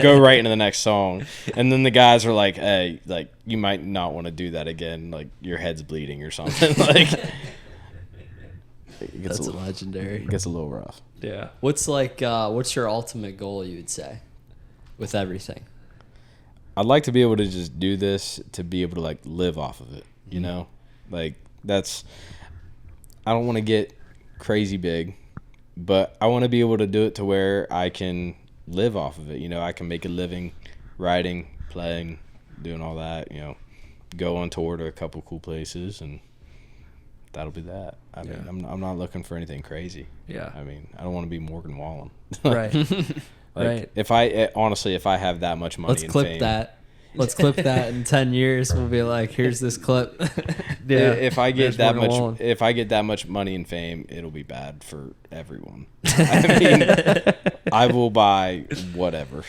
go right into the next song. And then the guys are like, "Hey, like you might not want to do that again. Like your head's bleeding or something." Like it gets That's a little, legendary. it gets a little rough. Yeah. What's your ultimate goal, you would say, with everything? I'd like to be able to just do this to be able to like live off of it, like I don't want to get crazy big, but I want to be able to do it to where I can live off of it. I can make a living writing, playing, doing all that, go on tour to a couple cool places, and that'll be that. I mean, Yeah. I'm not looking for anything crazy. Yeah. I mean, I don't want to be Morgan Wallen. Right. Like, Right. Honestly, if I have that much money Let's and clip fame, that. Let's clip that in 10 years. We'll be like, here's this clip. Yeah. If I There's get that Morgan much, Wallen. if I get that much money and fame, it'll be bad for everyone. I mean, I will buy whatever.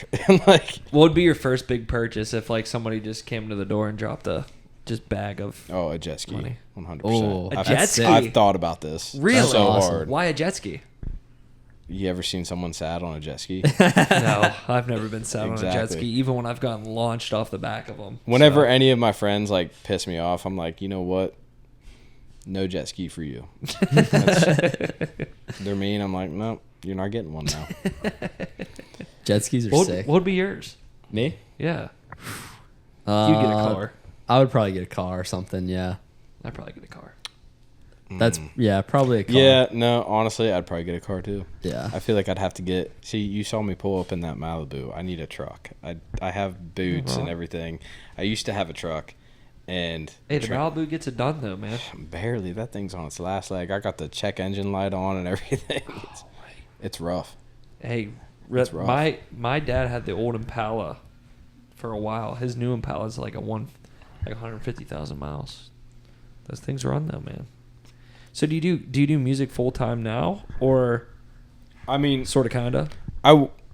Like, What would be your first big purchase if like somebody just came to the door and dropped a just bag of oh, a jet ski, Money. 100%. Oh, A I've, jet ski? I've thought about this Really? so awesome. hard. Why a jet ski? You ever seen someone sad on a jet ski? No, I've never been sat on a jet Exactly. ski, even when I've gotten launched off the back of them. Whenever any of my friends like piss me off, I'm like, you know what? No jet ski for you. They're mean. I'm like, no, you're not getting one now. Jet skis are what sick. would be yours? Me? Yeah, you'd get a car. I would probably get a car or something, yeah. I'd probably get a car. That's, yeah, probably a car. Yeah, no, honestly, I'd probably get a car too. Yeah. I feel like I'd have to get. See, you saw me pull up in that Malibu. I need a truck. I have boots and Uh-huh. everything. I used to have a truck, and Hey, the Malibu gets it done though, man. barely. That thing's on its last leg. I got the check engine light on and everything. It's rough. Hey, It's rough. my dad had the old Impala for a while. His new Impala's like 150,000 miles. Those things run though, man. So do you do music full time now, or I mean, sort of kinda?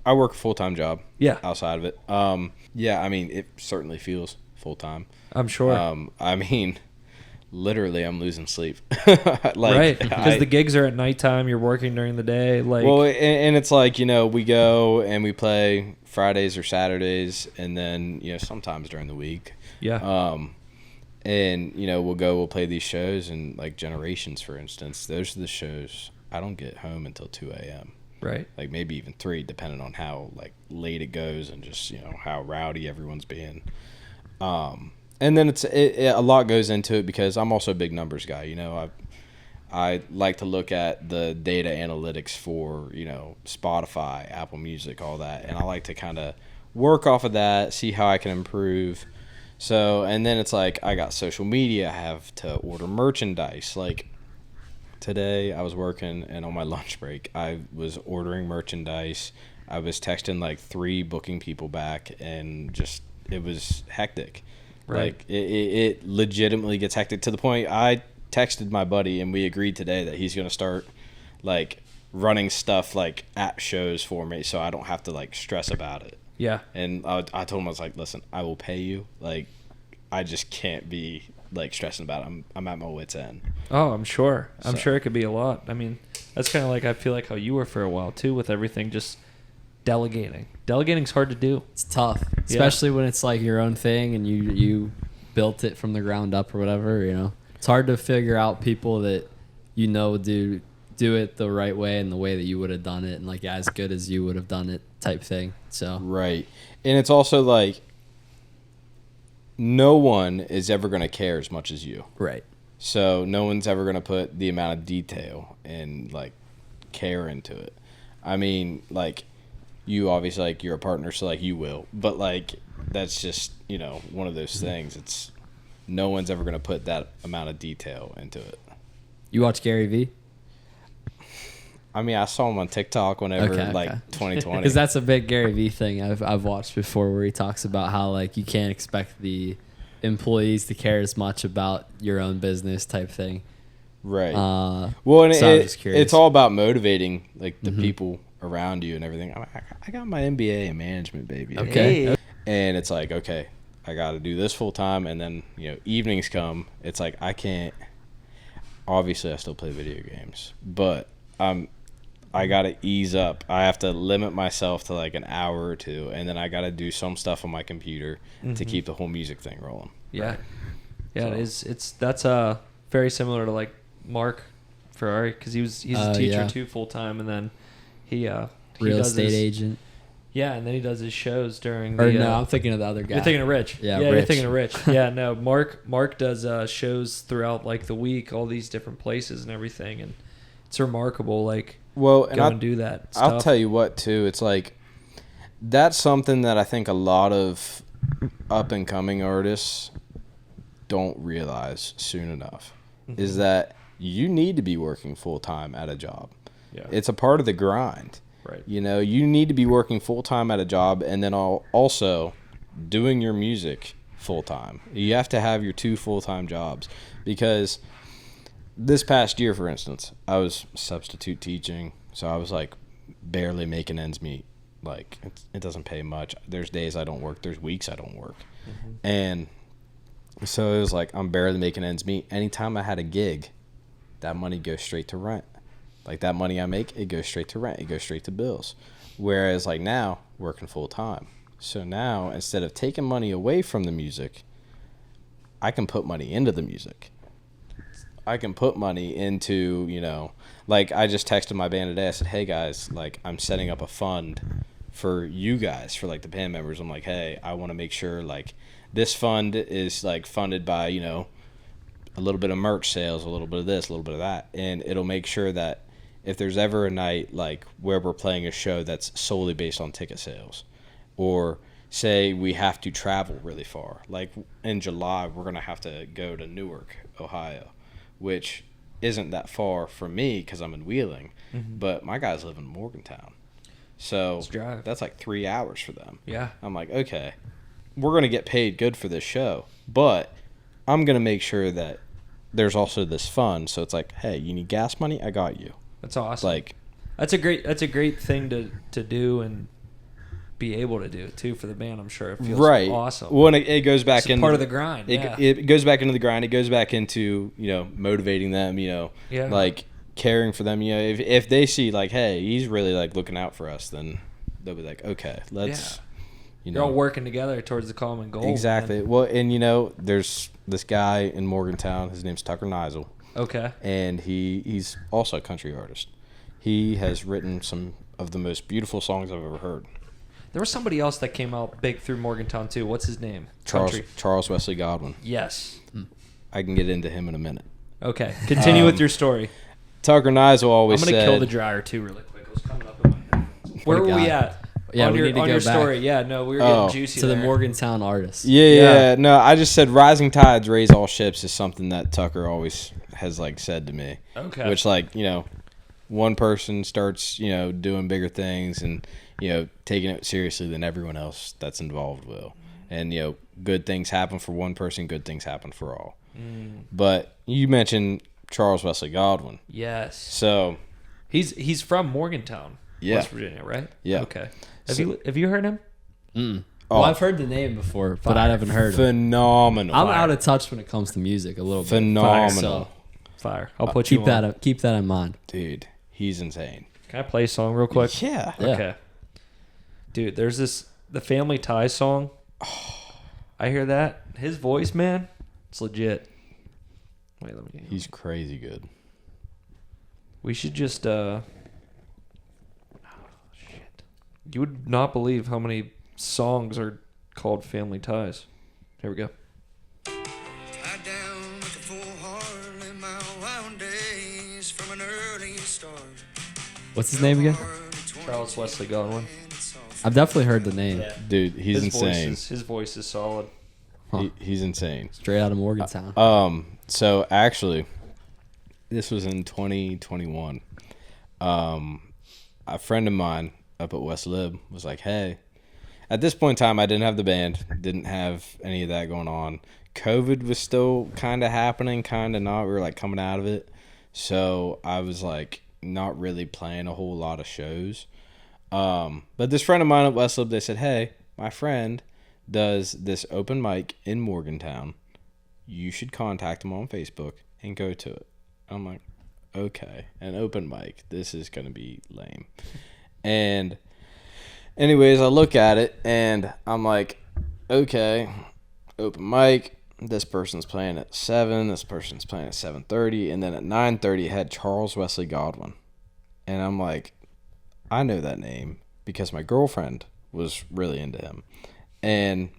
I work a full-time job. Yeah. Outside of it. Yeah, I mean, it certainly feels full-time. I'm sure. I mean, literally, I'm losing sleep. Right. Because the gigs are at nighttime. You're working during the day. Like, well, and it's like, you know, we go and we play Fridays or Saturdays, and then, you know, sometimes during the week. yeah. And, you know, we'll play these shows, and like Generations, for instance, those are the shows I don't get home until 2 a.m. Right. Like maybe even 3, depending on how like late it goes and just, you know, how rowdy everyone's being. And then a lot goes into it because I'm also a big numbers guy. You know, I like to look at the data analytics for, you know, Spotify, Apple Music, all that, and I like to kind of work off of that, see how I can improve. So, and then it's like I got social media, I have to order merchandise. Like today I was working, and on my lunch break I was ordering merchandise. I was texting like 3 booking people back, and just it was hectic. Right. Like it legitimately gets hectic to the point I texted my buddy, and we agreed today that he's going to start like running stuff like at shows for me, so I don't have to like stress about it. Yeah. And I told him, I was like, listen, I will pay you. Like, I just can't be like stressing about it. I'm at my wit's end. Oh, I'm sure. I'm So- sure it could be a lot. I mean, that's kind of like I feel like how you were for a while too, with everything just delegating. Delegating's hard to do. It's tough, especially when it's like your own thing and you built it from the ground up or whatever. You know, it's hard to figure out people that you know do it the right way and the way that you would have done it, and like as good as you would have done it type thing. So Right. And it's also like no one is ever going to care as much as you. right. So no one's ever going to put the amount of detail and like care into it. I mean, like you obviously, like you're a partner, so like you will, but like that's just, you know, one of those things. It's no one's ever going to put that amount of detail into it. You watch Gary Vee? I mean, I saw him on TikTok whenever, like, 2020. Because that's a big Gary Vee thing I've watched before, where he talks about how like you can't expect the employees to care as much about your own business type thing. Right. Well, Well, and so I'm just curious. it's all about motivating, like, the people around you and everything. I got my MBA in management, baby. Okay. Hey. And it's like, okay, I got to do this full time, and then, you know, evenings come. It's like I can't. Obviously, I still play video games, but I got to ease up. I have to limit myself to like an hour or 2, and then I got to do some stuff on my computer to keep the whole music thing rolling. Yeah. Yeah, it So- is. That's very similar to like Mark Ferrari, because he's a teacher yeah. too full time, and then he real does estate his, agent. Yeah, and then he does his shows during Or the. no, I'm thinking of the other guy. You're thinking of Rich. Yeah, you're Rich. thinking of Rich. Yeah, no, Mark does shows throughout like the week, all these different places and everything, and it's remarkable. Like Well, and go and do that. I'll stuff. tell you what, too. It's like that's something that I think a lot of up and coming artists don't realize soon enough is that you need to be working full time at a job. Yeah. It's a part of the grind. Right. You know, you need to be working full time at a job, and then also doing your music full time. You have to have your 2 full time jobs, because this past year, for instance, I was substitute teaching, so I was like barely making ends meet. Like it doesn't pay much. There's days I don't work. There's weeks I don't work, and so it was like I'm barely making ends meet. Anytime I had a gig, that money goes straight to rent. Like that money I make, it goes straight to rent. It goes straight to bills. Whereas like now, working full time. So now, instead of taking money away from the music, I can put money into the music. I can put money into, you know, like I just texted my band today. I said, hey guys, like I'm setting up a fund for you guys, for like the band members. I'm like, hey, I want to make sure like this fund is like funded by, you know, a little bit of merch sales, a little bit of this, a little bit of that. And it'll make sure that if there's ever a night like where we're playing a show that's solely based on ticket sales, or say we have to travel really far, like in July, we're going to have to go to Newark, Ohio, which isn't that far from me because I'm in Wheeling, but my guys live in Morgantown. So Let's drive. that's like 3 hours for them. Yeah. I'm like, okay, we're going to get paid good for this show, but I'm going to make sure that there's also this fund. So it's like, hey, you need gas money? I got you. That's awesome. Like, That's a great thing to do, and be able to do it too for the band. I'm sure it feels Right. awesome. Well, and it goes back It's into part of the grind. Yeah. It goes back into the grind. It goes back into, motivating them, Yeah. like caring for them. If they see like, hey, he's really like looking out for us, then they'll be like, okay, let's, You're all working together towards the common goal. Exactly. Man. Well, and there's this guy in Morgantown. His name's Tucker Neisel, Okay. and he's also a country artist. He has written some of the most beautiful songs I've ever heard. There was somebody else that came out big through Morgantown too. What's his name? Country. Charles Wesley Godwin. Yes. I can get into him in a minute. Okay. Continue with your story. Tucker Neisel always I'm gonna said, kill the dryer too, really quick. It was coming up in my headphones. Where a were we guy. at? Yeah, on we your, need to on go your back. story. Yeah, no, we were getting juicy To the there. Morgantown artist. Yeah. No, I just said rising tides raise all ships is something that Tucker always has like said to me. Okay. Which one person starts, doing bigger things and, taking it seriously than everyone else that's involved will. And, good things happen for one person, good things happen for all. But you mentioned Charles Wesley Godwin. Yes. So, He's from Morgantown, Yeah. West Virginia, right? Yeah. Okay. Have you heard him? Well, I've heard the name before, but I haven't heard it. phenomenal. I'm out of touch when it comes to music a little bit. Phenomenal. Fire. I'll put you Keep on. that in mind. Dude, he's insane. Can I play a song real quick? Yeah. Yeah. Okay. Dude, there's the Family Ties song. I hear that. His voice, man, it's legit. Wait, let me. He's crazy good. We should just shit. You would not believe how many songs are called Family Ties. Here we go. Tied down with a full heart in my wild days from an early start. What's his name again? Charles Wesley Godwin. I've definitely heard the name. Dude, he's His insane. His voice is solid. He's insane. Straight out of Morgantown. So actually, this was in 2021. A friend of mine up at West Lib was like, hey, at this point in time, I didn't have the band, didn't have any of that going on. COVID was still kind of happening, kind of not. We were like coming out of it. So I was like not really playing a whole lot of shows. But this friend of mine at West Lib, they said, hey, my friend does this open mic in Morgantown. You should contact him on Facebook and go to it. I'm like, okay, an open mic. This is going to be lame. And anyways, I look at it and I'm like, okay, open mic. This person's playing at 7. This person's playing at 7:30. And then at 9:30, it had Charles Wesley Godwin. And I'm like, I know that name because my girlfriend was really into him. And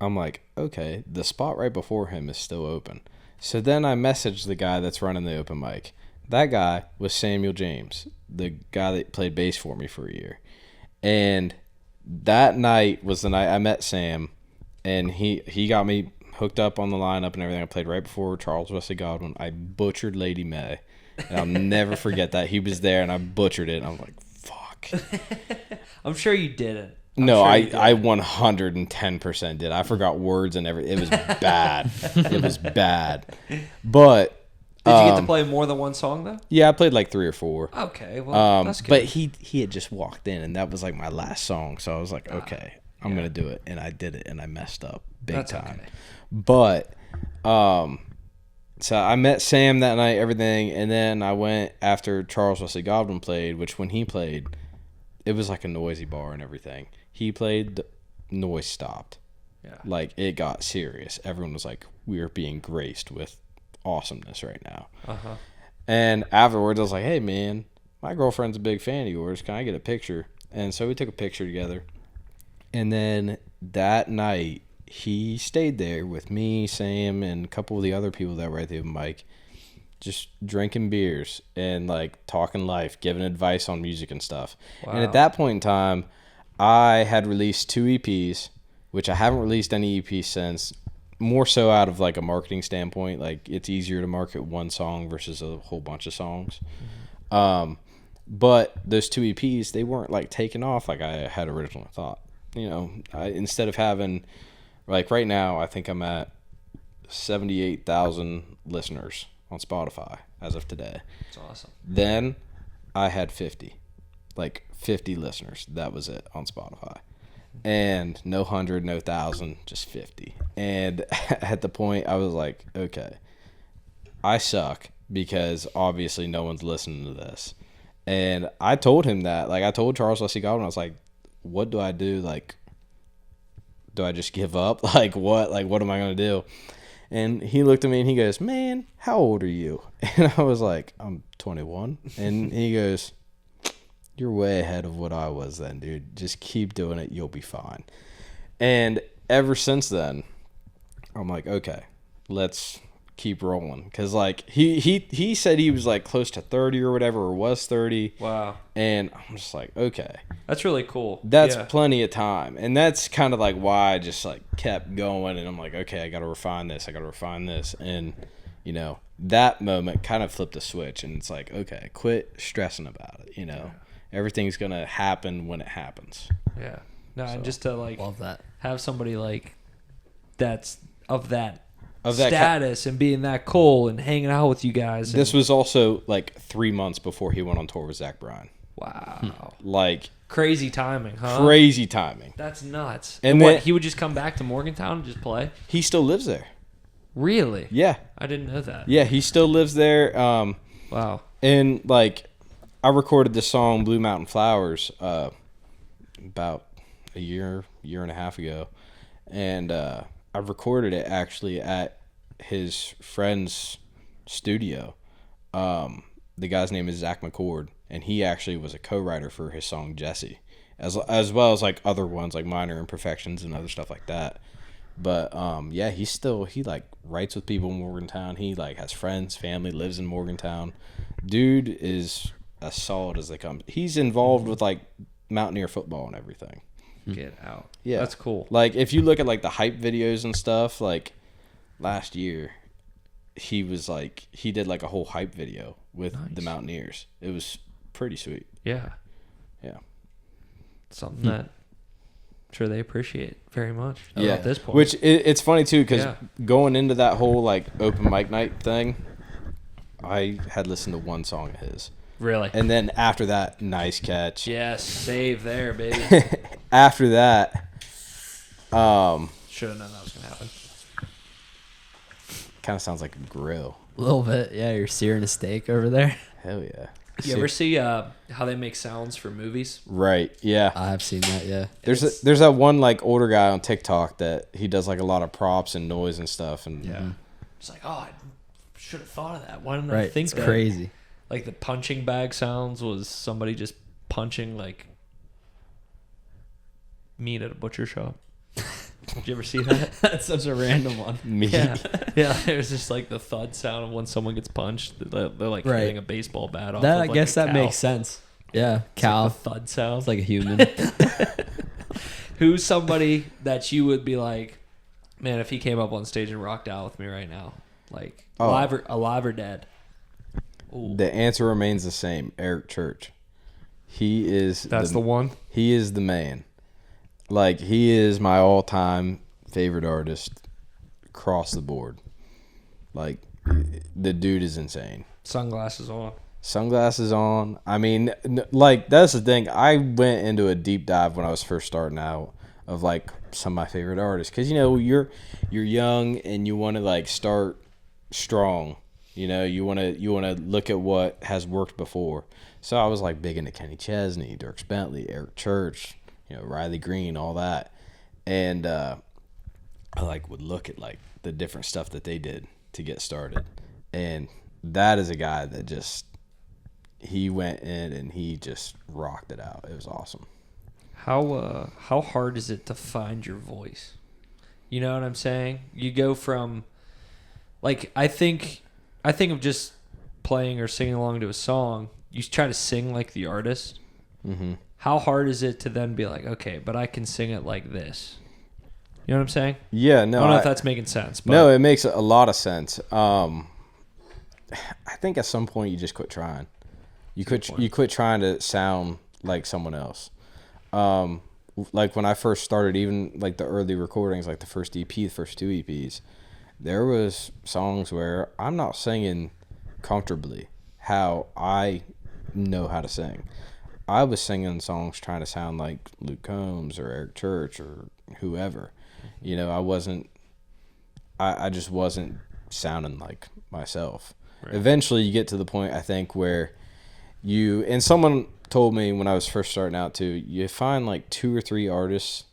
I'm like, okay, the spot right before him is still open. So then I messaged the guy that's running the open mic. That guy was Samuel James, the guy that played bass for me for a year. And that night was the night I met Sam, and he got me hooked up on the lineup and everything. I played right before Charles Wesley Godwin. I butchered Lady May. And I'll never forget that. He was there, and I butchered it. And I'm like, fuck. I'm sure you didn't. No, I 110% did. I forgot words and everything. It was bad. It was bad. But Did you get to play more than one song though? yeah, I played like 3 or 4. Okay, well that's good. But he had just walked in, and that was like my last song. So I was like, okay, I'm gonna do it, and I did it, and I messed up big That's time. okay. But so I met Sam that night, everything, and then I went after Charles Wesley Godwin played, which when he played, it was like a noisy bar and everything. He played, the noise stopped. Yeah. Like, it got serious. Everyone was like, we are being graced with awesomeness right now. Uh-huh. And afterwards, I was like, hey, man, my girlfriend's a big fan of yours. Can I get a picture? And so we took a picture together. And then that night, he stayed there with me, Sam, and a couple of the other people that were at the open mic, just drinking beers and, like, talking life, giving advice on music and stuff. Wow. And at that point in time, I had released 2 EPs, which I haven't released any EPs since, more so out of, like, a marketing standpoint. Like, it's easier to market one song versus a whole bunch of songs. Mm-hmm. But those 2 EPs, they weren't, like, taking off like I had originally thought. You know, instead of having, like, right now, I think I'm at 78,000 listeners on Spotify as of today. That's awesome. Then I had 50. like 50 listeners. That was it on Spotify. And no 100, no 1,000, just 50. And at the point, I was like, okay, I suck because obviously no one's listening to this. And I told him that. Like, I told Charles Leslie Godwin, I was like, what do I do? Like, do I just give up? Like, what? Like, what am I going to do? And he looked at me and he goes, man, how old are you? And I was like, I'm 21. And he goes, you're way ahead of what I was then, dude. Just keep doing it. You'll be fine. And ever since then, I'm like, okay, let's keep rolling. Because, like, he said he was, like, close to 30 or whatever, or was 30. Wow. And I'm just like, okay. That's really cool. That's Yeah. plenty of time. And that's kind of, like, why I just, like, kept going. And I'm like, okay, I got to refine this. I got to refine this. And, you know, that moment kind of flipped a switch. And it's like, okay, quit stressing about it, you know. Yeah. Everything's going to happen when it happens. Yeah. No, So, and just to like Love that. have somebody like that's of that Of that status and being that cool and hanging out with you guys. This was also like 3 months before he went on tour with Zach Bryan. Wow. Like Crazy timing, huh? crazy timing. That's nuts. And And then- what, he would just come back to Morgantown and just play? He still lives there. Really? Yeah. I didn't know that. Yeah, he still lives there. Wow. And like I recorded the song Blue Mountain Flowers about a year and a half ago. And I recorded it actually at his friend's studio. The guy's name is Zach McCord, and he actually was a co-writer for his song Jesse, as well as like other ones like Minor Imperfections and other stuff like that. But yeah, he like writes with people in Morgantown. He like has friends, family, lives in Morgantown. Dude is as solid as they come. He's involved with like Mountaineer football and everything. Get out. Yeah, That's cool. Like if you look at like the hype videos and stuff, like last year, he did like a whole hype video with the Mountaineers. It was pretty sweet. Yeah. Yeah. Something that I'm sure they appreciate very much. Yeah. At this point. Which it's funny too, because Yeah. going into that whole like open mic night thing, I had listened to one song of his, really. and then after that, Nice Catch. Yes, save there, baby. After that, Should have known that was gonna happen. kind of sounds like a grill. A little bit. Yeah, you're searing a steak over there. Hell yeah. You ever see how they make sounds for movies? Right. Yeah. I've seen that, yeah. There's that one like older guy on TikTok that he does like a lot of props and noise and stuff, and It's like, oh, I should have thought of that. Why didn't I Right. think It's that? crazy. Like the punching bag sounds was somebody just punching like meat at a butcher shop. Did you ever see that? That's such a random one. me. Yeah, yeah. It was just like the thud sound of when someone gets punched. They're like Right. hitting a baseball bat off. That of I like guess a that cow. makes sense. Yeah, It's cow. like the thud sound. It's like a human. Who's somebody that you would be like, man, if he came up on stage and rocked out with me right now, like Oh. alive or dead? Ooh. The answer remains the same. Eric Church. He is. That's the one. He is the man. Like he is my all-time favorite artist across the board. Like the dude is insane. Sunglasses on. Sunglasses on. I mean, like that's the thing. I went into a deep dive when I was first starting out of like some of my favorite artists, because you know you're young and you want to like start strong. You know, you want to look at what has worked before. So I was like big into Kenny Chesney, Dierks Bentley, Eric Church, you know, Riley Green, all that, and I like would look at like the different stuff that they did to get started, and that is a guy that just. He went in and he just rocked it out. It was awesome. How hard is it to find your voice? You know what I'm saying? You go from like I think of just playing or singing along to a song. You try to sing like the artist. Mm-hmm. How hard is it to then be like, okay, but I can sing it like this? You know what I'm saying? Yeah, no. I don't know if that's making sense. But No, it makes a lot of sense. I think at some point you just quit trying. You quit trying to sound like someone else. Like when I first started, even like the early recordings, like the first EP, the first 2 EPs, there was songs where I'm not singing comfortably how I know how to sing. I was singing songs trying to sound like Luke Combs or Eric Church or whoever. You know, I just wasn't sounding like myself. Right. Eventually you get to the point, I think, where and someone told me when I was first starting out too, you find like 2 or 3 artists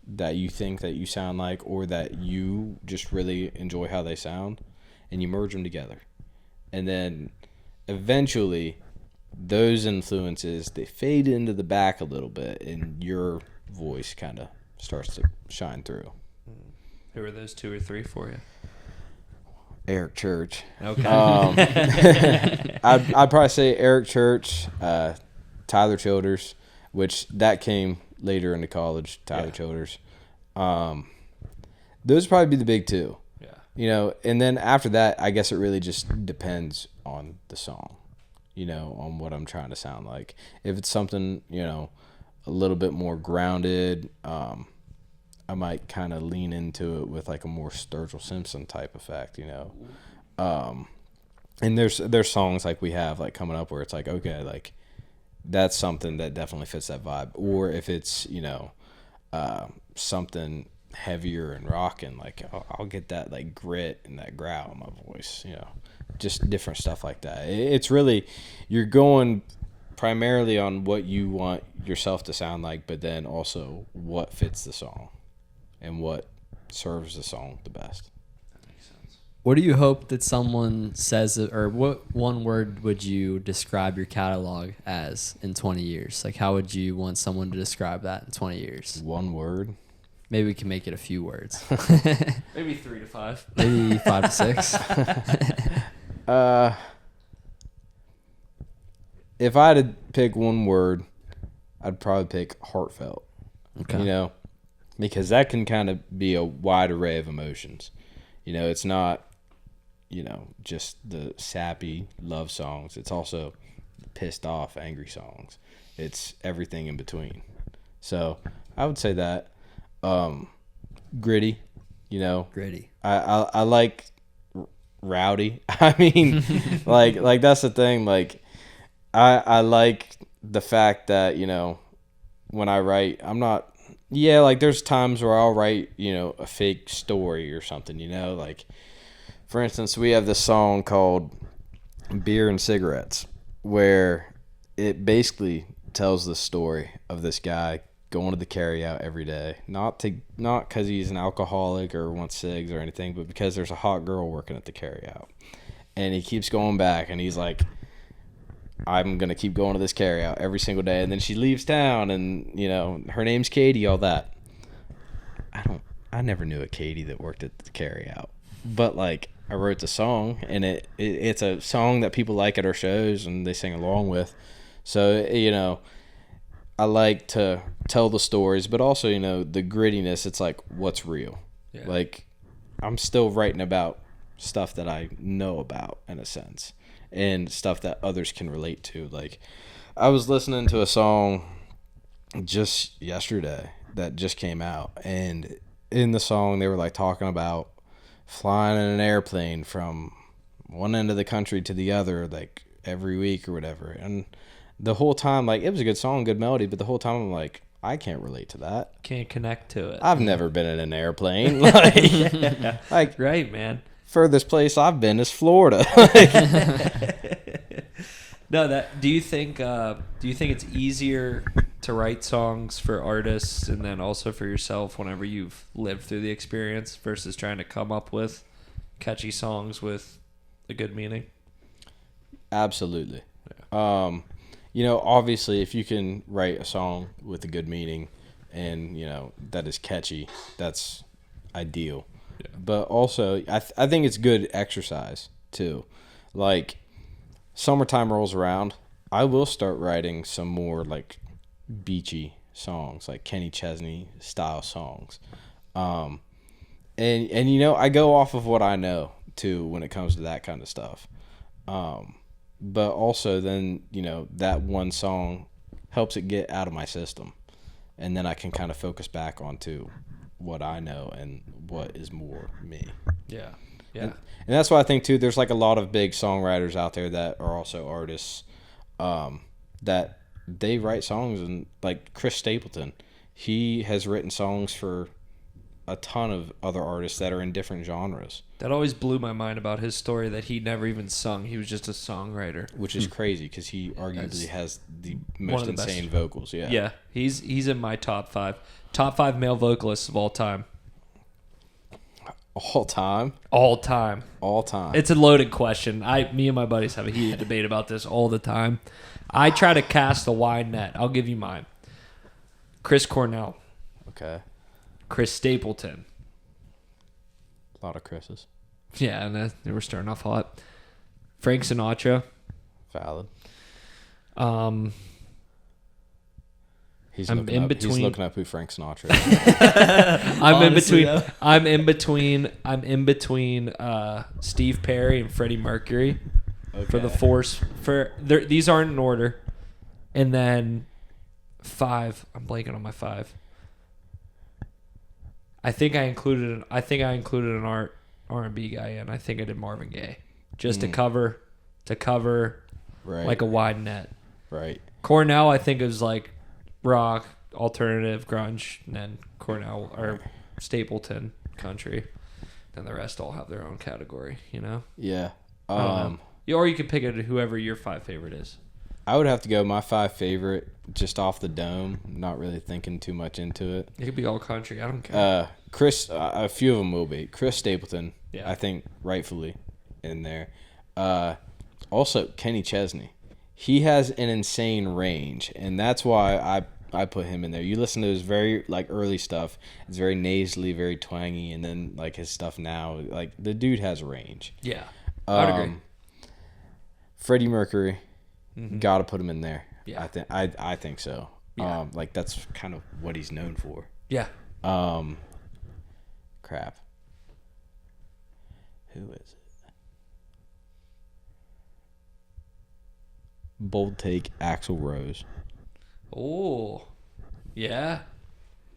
that you think that you sound like, or that you just really enjoy how they sound, and you merge them together. And then eventually those influences, they fade into the back a little bit, and your voice kind of starts to shine through. Who are those 2 or 3 for you? Eric Church. Okay. I'd probably say Eric Church, Tyler Childers, which that came later into college. Tyler Childers. Those would probably be the big 2. Yeah. You know, and then after that, I guess it really just depends on the song, you know, on what I'm trying to sound like. If it's something, you know, a little bit more grounded, I might kind of lean into it with like a more Sturgill Simpson type effect, you know. And there's songs like we have like coming up where it's like, okay, like that's something that definitely fits that vibe. Or if it's, you know, something heavier and rocking, like I'll get that like grit and that growl in my voice, you know, just different stuff like that. It's really, you're going primarily on what you want yourself to sound like, but then also what fits the song and what serves the song the best. That makes sense. What do you hope that someone says, or what one word would you describe your catalog as in 20 years? Like, how would you want someone to describe that in 20 years? One word. Maybe we can make it a few words. Maybe 3 to 5. Maybe 5 to 6. If I had to pick one word, I'd probably pick heartfelt. Okay. You know, because that can kind of be a wide array of emotions. You know, it's not, you know, just the sappy love songs. It's also pissed off, angry songs. It's everything in between. So I would say that. Gritty, you know. Gritty. I like rowdy. I mean, like that's the thing. Like, I like the fact that, you know, when I write, I'm not. Yeah, like there's times where I'll write, you know, a fake story or something, you know, like for instance, we have this song called Beer and Cigarettes, where it basically tells the story of this guy going to the carryout every day, not because he's an alcoholic or wants cigs or anything, but because there's a hot girl working at the carryout, and he keeps going back, and he's like, I'm going to keep going to this carryout every single day. And then she leaves town, and, you know, her name's Katie, all that. I never knew a Katie that worked at the carryout. But, like, I wrote the song, and it's a song that people like at our shows, and they sing along with. So, you know, I like to tell the stories, but also, you know, the grittiness, it's like, what's real? Yeah. Like, I'm still writing about stuff that I know about, in a sense, and stuff that others can relate to. Like, I was listening to a song just yesterday that just came out, and in the song they were like talking about flying in an airplane from one end of the country to the other, like every week or whatever. And the whole time, like, it was a good song, good melody, but the whole time I'm like, I can't relate to that. Can't connect to it. I've never been in an airplane. Like, right, man. Furthest place I've been is Florida. No, do you think it's easier to write songs for artists and then also for yourself whenever you've lived through the experience versus trying to come up with catchy songs with a good meaning? Absolutely. Yeah. You know, obviously, if you can write a song with a good meaning and, you know, that is catchy, that's ideal. Yeah. But also, I think it's good exercise, too. Like, summertime rolls around, I will start writing some more, like, beachy songs, like Kenny Chesney style songs. And you know, I go off of what I know, too, when it comes to that kind of stuff. But also then, you know, that one song helps it get out of my system. And then I can kind of focus back onto what I know and what is more me. Yeah. Yeah. And that's why I think, too, there's like a lot of big songwriters out there that are also artists that they write songs, and like Chris Stapleton, he has written songs for a ton of other artists that are in different genres, That always blew my mind about his story that he never even sung. He was just a songwriter. which is crazy because he arguably has the most of the best. insane vocals. Yeah. Yeah, he's in my top 5. Top 5 male vocalists of all time. All time. All time. All time. It's a loaded question. Me and my buddies have a heated debate about this all the time. I try to cast a wide net. I'll give you mine. Chris Cornell, okay. Chris Stapleton. A lot of Chris's. Yeah, and they were starting off hot. Frank Sinatra. Valid. I'm He's between. looking up who Frank Sinatra is. Honestly, though. I'm in between Steve Perry and Freddie Mercury for the Okay. force. These aren't in order. And then 5. I'm blanking on my 5. I think I included an R&B guy in. I think I did Marvin Gaye, just to cover Right. like a wide net. Right. Cornell, I think, is like rock, alternative, grunge, and then Cornell or Stapleton country. And the rest all have their own category, you know? Yeah. I don't know. Or you can pick it whoever your 5 favorite is. I would have to go my 5 favorite just off the dome. Not really thinking too much into it. It could be all country. I don't care. Chris, a few of them will be. Chris Stapleton, Yeah. I think rightfully in there. Also, Kenny Chesney. He has an insane range, and that's why I put him in there. You listen to his very like early stuff; it's very nasally, very twangy, and then like his stuff now, like the dude has range. Yeah. I'd agree. Freddie Mercury, gotta put him in there. Yeah. I think so. Yeah. Like that's kind of what he's known for. Yeah. Crap. Who is it? Bold take, Axl Rose. Oh. Yeah.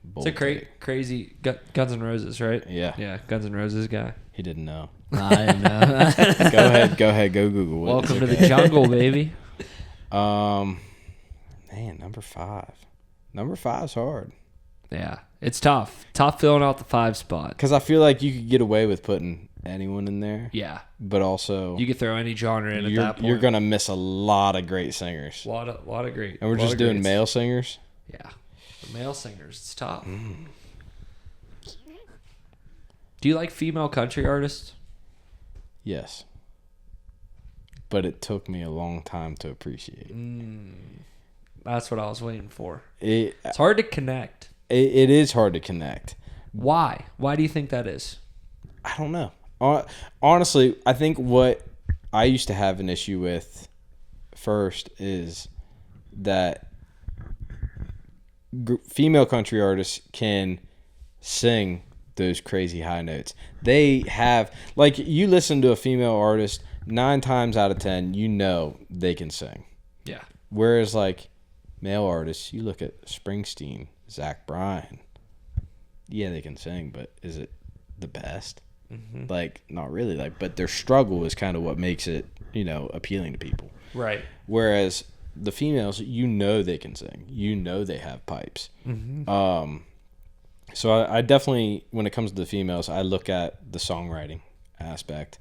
Bold It's a take. crazy Guns N' Roses, right? Yeah. Yeah, Guns N' Roses guy. He didn't know. I know. Go ahead, go Google it. Welcome to the jungle, baby. Man, number 5. Number 5's hard. Yeah, it's tough. Tough filling out the 5 spot. Because I feel like you could get away with putting anyone in there, Yeah, but also you could throw any genre in at you're, that point. you're gonna miss a lot of great singers. lot of great. And we're lot just of doing greats. male singers. Yeah, the male singers. It's tough. Do you like female country artists? Yes. But it took me a long time to appreciate. That's what I was waiting for. It It's hard to connect. it is hard to connect. Why? Why do you think that is? I don't know. Honestly, I think what I used to have an issue with first is that female country artists can sing those crazy high notes. They have, like, you listen to a female artist 9 times out of 10, you know they can sing. Yeah. Whereas, like, male artists, you look at Springsteen, Zach Bryan. Yeah, they can sing, but is it the best? Like, not really. Like, but their struggle is kind of what makes it, appealing to people. Right. Whereas the females, you know they can sing. You know they have pipes. So I definitely, when it comes to the females, I look at the songwriting aspect.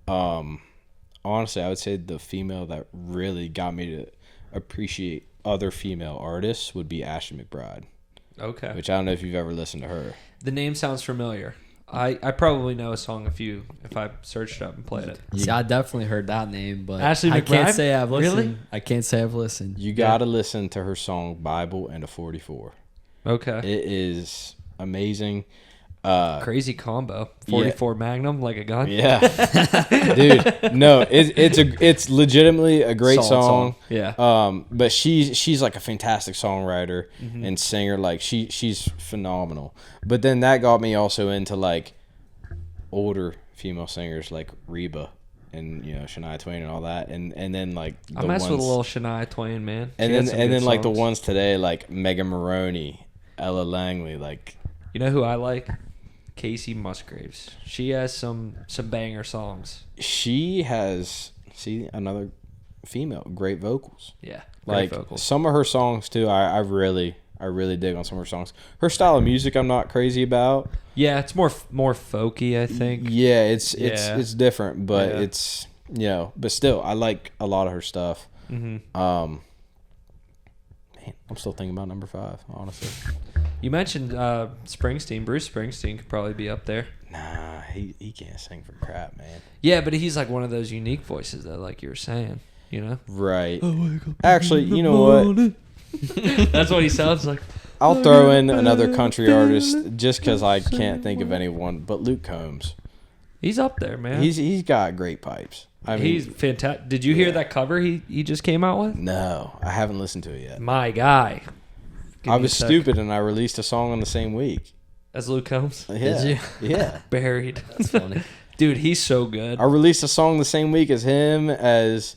Honestly, I would say the female that really got me to appreciate other female artists would be Ashley McBride, Okay. which I don't know if you've ever listened to her. The name sounds familiar. I probably know a song if I searched it up and played it. See, I definitely heard that name, but Ashley I can't McBride? say I've listened. Really? I can't say I've listened. You got to listen to her song Bible and a 44. Okay. It is amazing. Crazy combo. 44 Magnum like a gun. Yeah, dude. No, it's legitimately a great Solid song. Yeah. But she's like a fantastic songwriter and singer. Like she's phenomenal. But then that got me also into like older female singers like Reba and Shania Twain and all that. And then like I mess with a little Shania Twain, man. and She had then some and good then like the songs. ones today like Megan Maroney, Ella Langley, like. You know who I like? Casey Musgraves. She has some banger songs. She has another female, great vocals. Yeah. Great Like vocals. some of her songs too, I really dig on some of her songs. Her style of music I'm not crazy about. Yeah, it's more folky, I think. Yeah, it's Yeah. it's different, but Yeah. it's but still I like a lot of her stuff. Mhm. Man, I'm still thinking about number 5, honestly. You mentioned Springsteen. Bruce Springsteen could probably be up there. Nah, he can't sing for crap, man. Yeah, but he's like one of those unique voices that, like you were saying, you know? Right. Actually, you know what? That's what he sounds like. I'll throw in another country artist just because I can't think of anyone, but Luke Combs. He's up there, man. He's got great pipes. I mean, He's fantastic. Did you hear that cover he just came out with? no, I haven't listened to it yet. My guy. Give I me a was sec. stupid and I released a song on the same week. As Luke Combs. Yeah. you? Yeah. Buried. That's funny. Dude, he's so good. I released a song the same week as him, as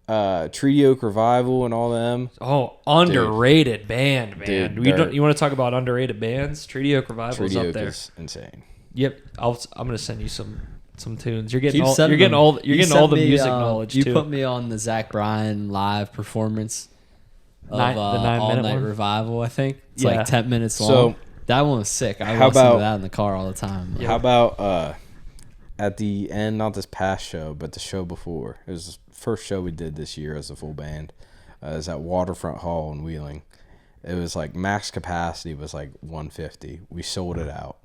Treaty Oak Revival and all them. Oh, underrated band, man. Dude, You want to talk about underrated bands? Treaty Oak Revival's Treaty up Oak there. is insane. Yep, I'm gonna send you some tunes. You're getting Keep all sending you're getting them. all you're You getting all sent the me, music knowledge You too. put me on the Zach Bryan live performance of The 9 All minute Night one? Revival. I think it's Yeah. like 10 minutes long. So, that one was sick. I how listened to about- that in the car all the time. How about at the end, not this past show, but the show before? It was the first show we did this year as a full band. It was at Waterfront Hall in Wheeling. It was like max capacity was like 150. We sold it out.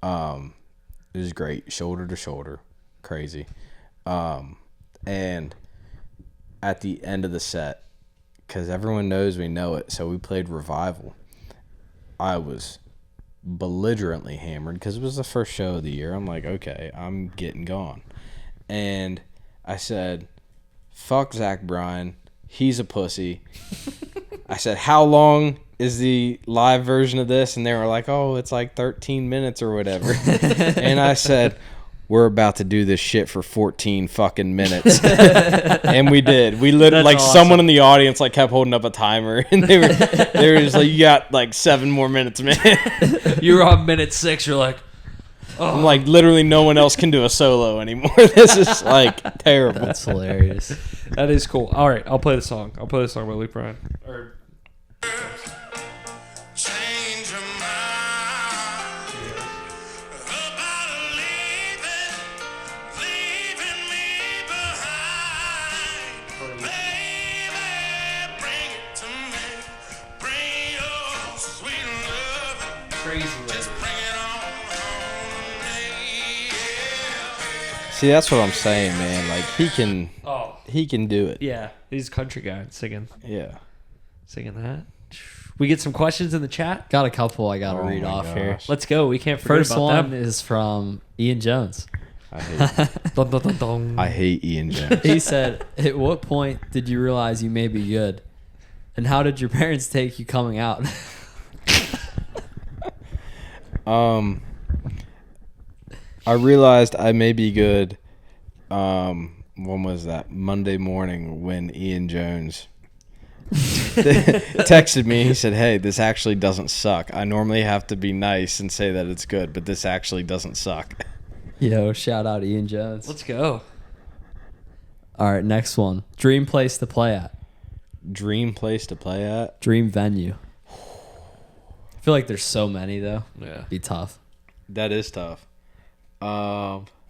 It was great, shoulder to shoulder, crazy. And at the end of the set, because everyone knows we know it, so we played Revival. I was belligerently hammered because it was the first show of the year. I'm like, okay, I'm getting gone. And I said, fuck Zach Bryan. He's a pussy. I said, how long is the live version of this? And they were like, oh, it's like 13 minutes or whatever. And I said, we're about to do this shit for 14 fucking minutes. And we did. We literally, That's like, awesome. someone in the audience, like, kept holding up a timer. And they were just like, you got, like, 7 more minutes, man. You're on minute 6. You're like, I'm like, literally no one else can do a solo anymore. This is, like, terrible. That's hilarious. that is cool. All right, I'll play the song. I'll play the song by Luke Bryan. Or Change your mind about leaving me behind. Baby, bring it to me. Bring your sweet love. crazy. Just bring it on me. See, that's what I'm saying, man. Like, Oh, he can do it. yeah. He's a country guy singing Yeah. that. We get some questions in the chat. Got a couple I got to Oh read my off here. gosh. Let's go. We can't forget First about one them. is from Ian Jones. I hate, Dun, dun, dun, dun. I hate Ian Jones. He said, at what point did you realize you may be good? And how did your parents take you coming out? I realized I may be good. When was that? Monday morning when Ian Jones texted me. He said, hey, this actually doesn't suck. I normally have to be nice and say that it's good, but this actually doesn't suck. Yo, shout out Ian Jones. Let's go. All right, next one. Dream place to play at. Dream place to play at? Dream venue. I feel like there's so many, though. Yeah. Be tough. That is tough.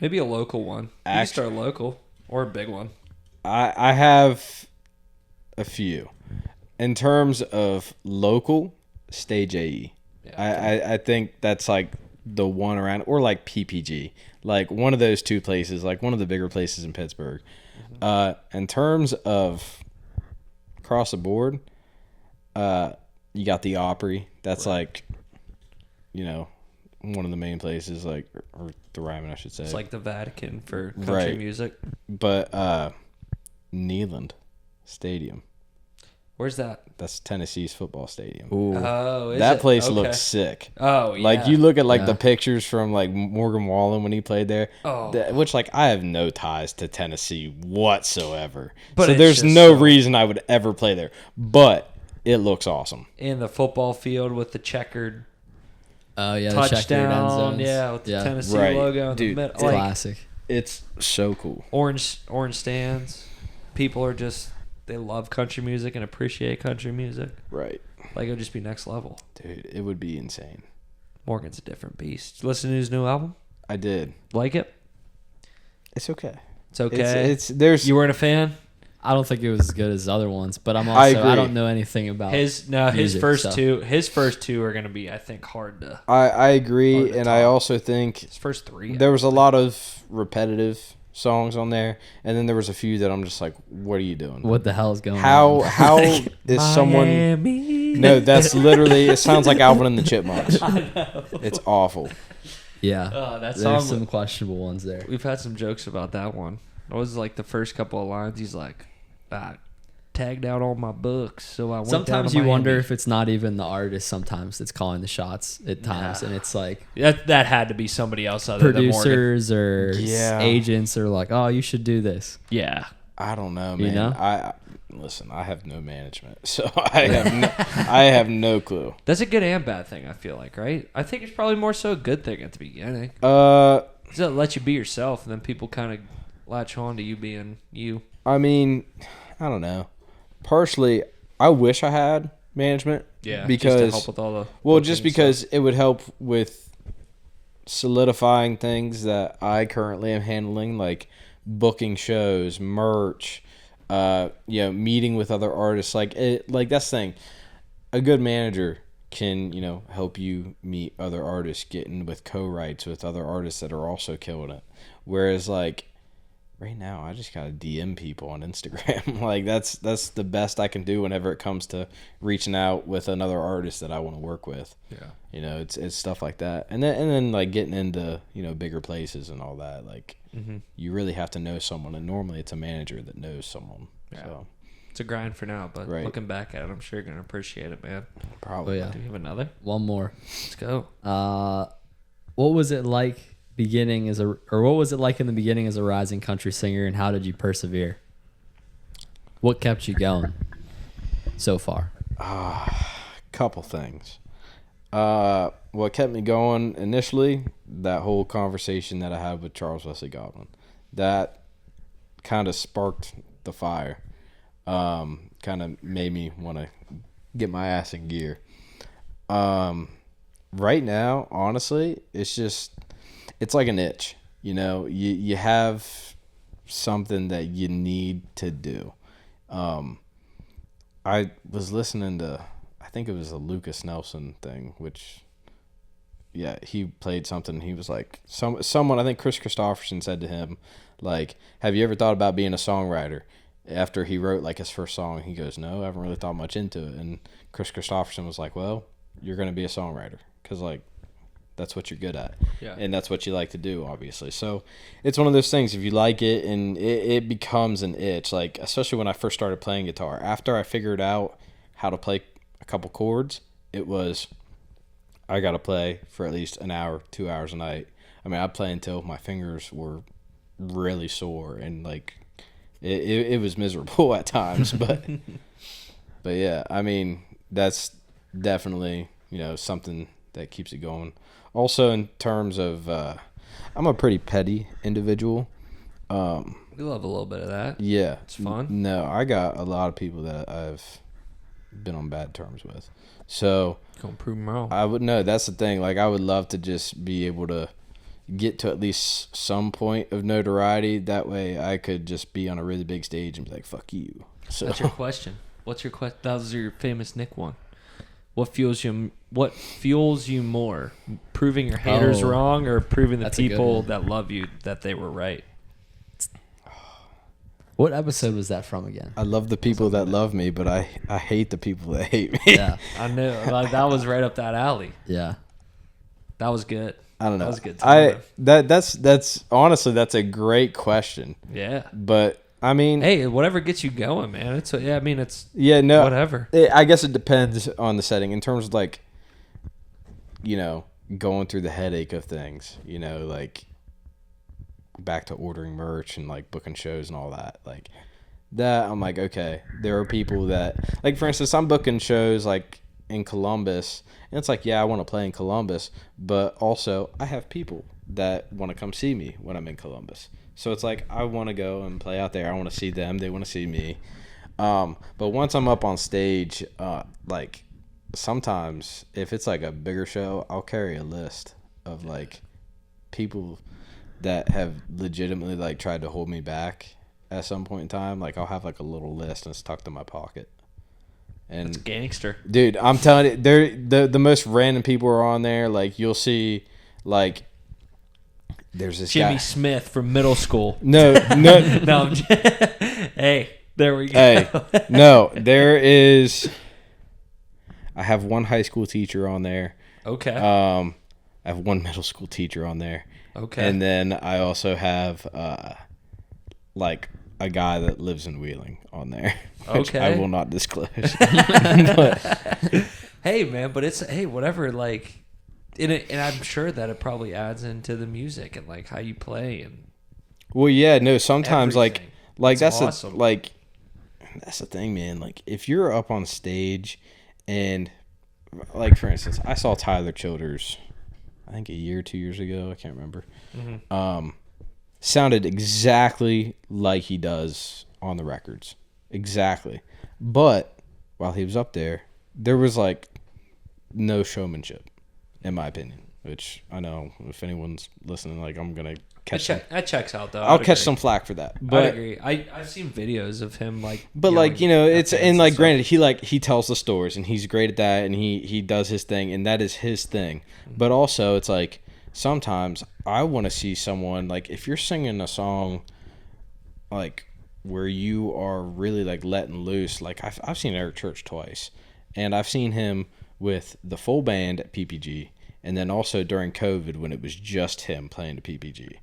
Maybe a local one. You can start local or a big one. I have a few. In terms of local, Stage AE. Yeah. I think that's like the one around, or like PPG, like one of those two places, like one of the bigger places in Pittsburgh. In terms of across the board, you got the Opry. That's like, one of the main places, like, or the Ryman, I should say. It's like the Vatican for country Right. music. But Neyland Stadium. Where's that? That's Tennessee's football stadium. Ooh. Oh, is That it? place Okay. looks sick. Oh, yeah. Like, you look at, like, Yeah. the pictures from, like, Morgan Wallen when he played there. Oh. Which, like, I have no ties to Tennessee whatsoever. But so it's there's just no so- reason I would ever play there. But it looks awesome. in the football field with the checkered Oh, yeah, the checkered end touchdown. zones. Yeah, with the Tennessee Right. logo in Dude, the middle. It's Like classic. It's so cool. orange stands. people are just they love country music and appreciate country music. Right. Like it would just be next level. Dude, it would be insane. Morgan's a different beast. Listen to his new album. I did. Like it? It's okay. It's okay. It's there's You weren't a fan? I don't think it was as good as other ones, but I'm I also agree. I don't know anything about His music, first so. two are gonna be, I think, hard to. I agree, Hard to and I top. also think His first three. there was a lot of repetitive songs on there, and then there was a few that I'm just like, what are you doing? what the hell is going How on. how is someone? Miami. No, that's literally. It sounds like Alvin and the Chipmunks. It's awful. Yeah, That there's song. some questionable ones there. We've had some jokes about that one. It was like the first couple of lines. He's like, I tagged out all my books, so I went down Sometimes to you wonder Miami." if it's not even the artist. Sometimes it's calling the shots at times, Nah. and it's like that had to be somebody else other than Morgan. producers or Yeah. agents are like, "Oh, you should do this." Yeah. I don't know, You man. know? I listen. I have no management, so I have no clue. That's a good and bad thing, I feel like, right? I think it's probably more so a good thing at the beginning. Uh, So it lets you be yourself, and then people kind of latch on to you being you. I mean, I don't know. Personally, I wish I had management. Just to because help with all the well, just booking because it would help with solidifying things that I currently am handling, like booking shows, merch, meeting with other artists. Like that's the thing. A good manager can, help you meet other artists, getting with co-writes with other artists that are also killing it. Whereas like right now, I just gotta DM people on Instagram. Like that's the best I can do whenever it comes to reaching out with another artist that I want to work with. Yeah. It's stuff like that, and then like getting into bigger places and all that. Like you really have to know someone, and normally it's a manager that knows someone. Yeah. So It's a grind for now, but Right. looking back at it, I'm sure you're gonna appreciate it, man. probably. Oh, yeah. Do you have another? One more. Let's go. What was it like what was it like in the beginning as a rising country singer, and how did you persevere? What kept you going so far? Couple things. What kept me going initially, that whole conversation that I had with Charles Wesley Godwin, that kind of sparked the fire. Kind of made me want to get my ass in gear. Right now, honestly, it's like an itch. You have something that you need to do. I was listening to, I think it was a Lucas Nelson thing, which, yeah, he played something. He was like, someone, I think Chris Christopherson said to him, like, have you ever thought about being a songwriter? After he wrote like his first song, he goes, no, I haven't really thought much into it. And Chris Christopherson was like, well, you're going to be a songwriter because like that's what you're good at. Yeah. And that's what you like to do, obviously. So it's one of those things, if you like it and it becomes an itch, like especially when I first started playing guitar, after I figured out how to play a couple chords, it was, I got to play for at least an hour, 2 hours a night. I mean, I'd play until my fingers were really sore and like it was miserable at times, but yeah, I mean, that's definitely, something that keeps it going. Also, in terms of, I'm a pretty petty individual. We love a little bit of that. Yeah. It's fun. No, I got a lot of people that I've been on bad terms with. So Gonna prove them wrong. I would know, that's the thing. Like, I would love to just be able to get to at least some point of notoriety. That way I could just be on a really big stage and be like, fuck you. So That's your question. What's your question? That was your famous Nick one. What fuels you more? Proving your haters Oh, wrong, or proving the that's a good people one. that love you that they were right? What episode was that from again? I love the people that love me, but I hate the people that hate me. Yeah, I knew like, that was right up that alley. yeah. That was good. I don't know. That was good time. That's honestly, that's a great question. Yeah. But I mean, Hey, whatever gets you going, man. It's yeah, no, whatever. I guess it depends on the setting in terms of like, going through the headache of things, like back to ordering merch and like booking shows and all that. Like that, I'm like, okay, there are people that, like, for instance, I'm booking shows like in Columbus, and it's like, yeah, I want to play in Columbus, but also I have people that want to come see me when I'm in Columbus. So it's like I want to go and play out there. I want to see them. They want to see me. But once I'm up on stage, like sometimes if it's like a bigger show, I'll carry a list of like people that have legitimately like tried to hold me back at some point in time. Like I'll have like a little list and it's tucked in my pocket. And That's gangster. dude, I'm telling you, they're the most random people are on there. Like you'll see, like there's this Jimmy guy. Smith from middle school. No, No, I'm just, hey, there we go. hey, no, there is. I have one high school teacher on there. Okay. I have one middle school teacher on there. Okay. And then I also have like a guy that lives in Wheeling on there, which Okay. I will not disclose. But, Hey, man, but it's whatever. Like, and I'm sure that it probably adds into the music and like how you play and well, yeah, no. Sometimes everything. that's awesome. that's the thing, man. Like if you're up on stage, and like for instance, I saw Tyler Childers, I think a year, 2 years ago. I can't remember. Sounded exactly like he does on the records, exactly. But while he was up there, there was like no showmanship, in my opinion. Which I know if anyone's listening, like I'm gonna catch. that checks out though. I'll I'd catch agree. some flack for that. I But agree. I've seen videos of him like. but like yelling at it's fans and like stuff. granted he tells the stories and he's great at that and he does his thing and that is his thing. But also it's like sometimes I want to see someone like if you're singing a song like where you are really like letting loose. Like I've seen Eric Church twice, and I've seen him with the full band at PPG, and then also during COVID when it was just him playing to PPG.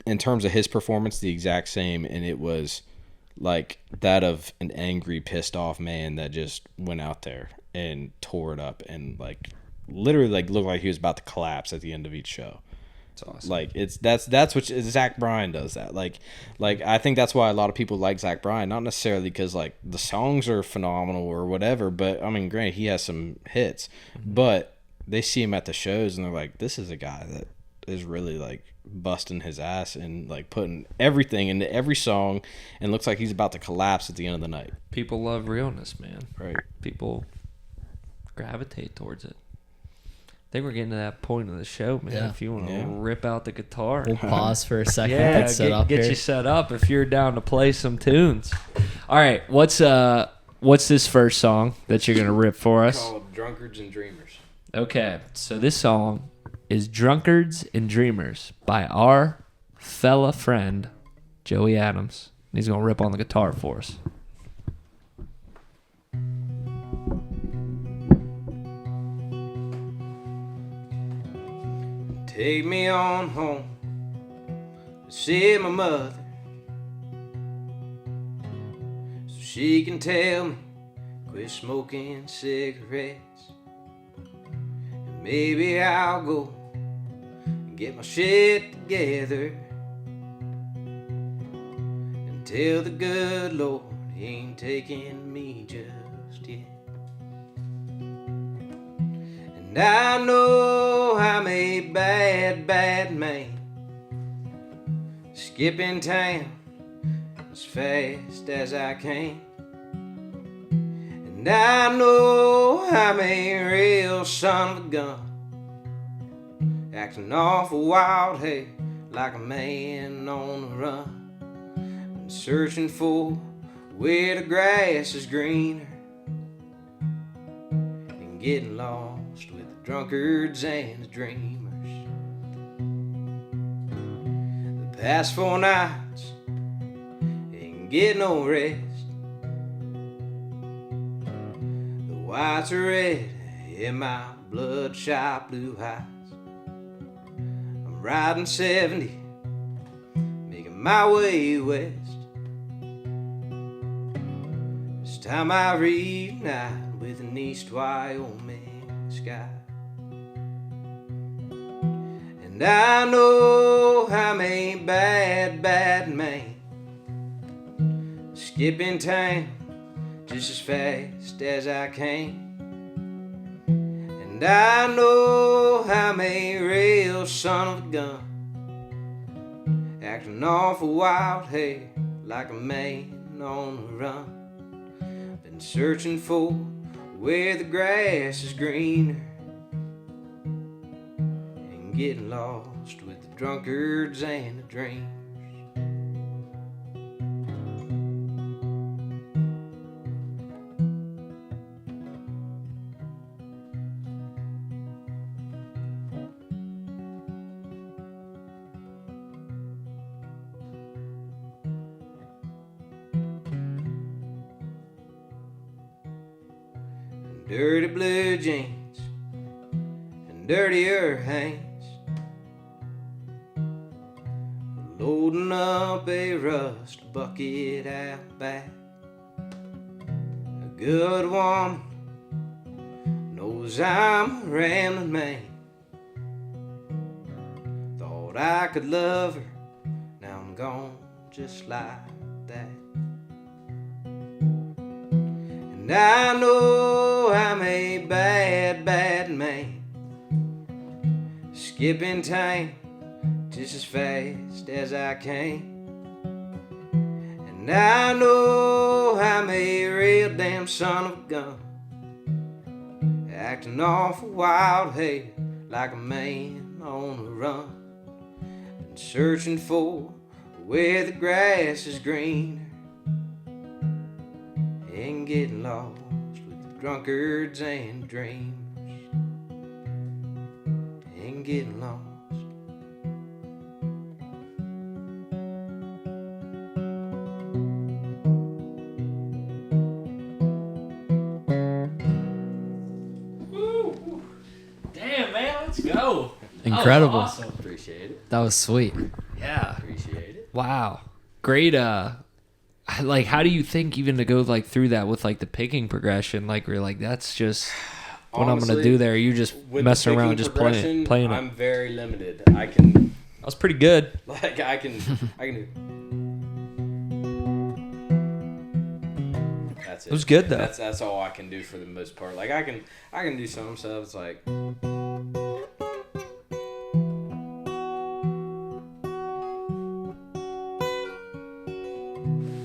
In terms of his performance, the exact same, and it was like that of an angry, pissed off man that just went out there and tore it up and like literally like looked like he was about to collapse at the end of each show. It's awesome. Like that's what Zach Bryan does that. Like I think that's why a lot of people like Zach Bryan, not necessarily because like the songs are phenomenal or whatever, but I mean, granted, he has some hits, but they see him at the shows and they're like, this is a guy that is really like busting his ass and like putting everything into every song and looks like he's about to collapse at the end of the night. People love realness, man. Right. People gravitate towards it. I think we're getting to that point of the show, man. Yeah. If you want to Yeah. rip out the guitar. We'll pause for a second. Yeah, Get set up get here. you set up if you're down to play some tunes. All right, what's this first song that you're gonna rip for us? Called Drunkards and Dreamers. Okay, so this song is "Drunkards and Dreamers" by our fella friend Joey Adams. He's gonna rip on the guitar for us. Take me on home to see my mother, so she can tell me quit smoking cigarettes, and maybe I'll go and get my shit together and tell the good Lord he ain't taking me just yet. And I know I'm a bad, bad man, skipping town as fast as I can. And I know I'm a real son of a gun, acting awful wild hair like a man on the run, and searching for where the grass is greener, and getting lost with the drunkards and the dreamers. The past 4 nights ain't getting no rest. The whites are red in my bloodshot blue eyes. I'm riding 70, making my way west. This time I reunite with an East Wyoming sky. And I know I'm a bad, bad man, skipping town just as fast as I can. And I know I'm a real son of a gun, acting awful wild, hey, like a man on the run. Been searching for where the grass is greener, and getting lost with the drunkards and the dreams. Dirty blue jeans and dirtier hands, loading up a rust bucket out back. A good woman knows I'm a rambling man. Thought I could love her, now I'm gone just like that. And I know I'm a bad, bad man, skipping time just as fast as I can. And I know I'm a real damn son of a gun, acting awful wild, hey, like a man on the run. Been searching for where the grass is greener, and getting lost with the drunkards and dreams, and getting lost. Damn, man, let's go. Incredible. That was awesome. Appreciate it. That was sweet. Yeah. Appreciate it. Wow. Great. Like, how do you think even to go like through that with like the picking progression? Like, we're like, that's just what I'm gonna do there. You just With messing the around, picking just progression, playing it. I'm very limited. I can, That was pretty good. like, I can do. That's it. It was good, though. That's all I can do for the most part. Like, I can do some stuff. It's like.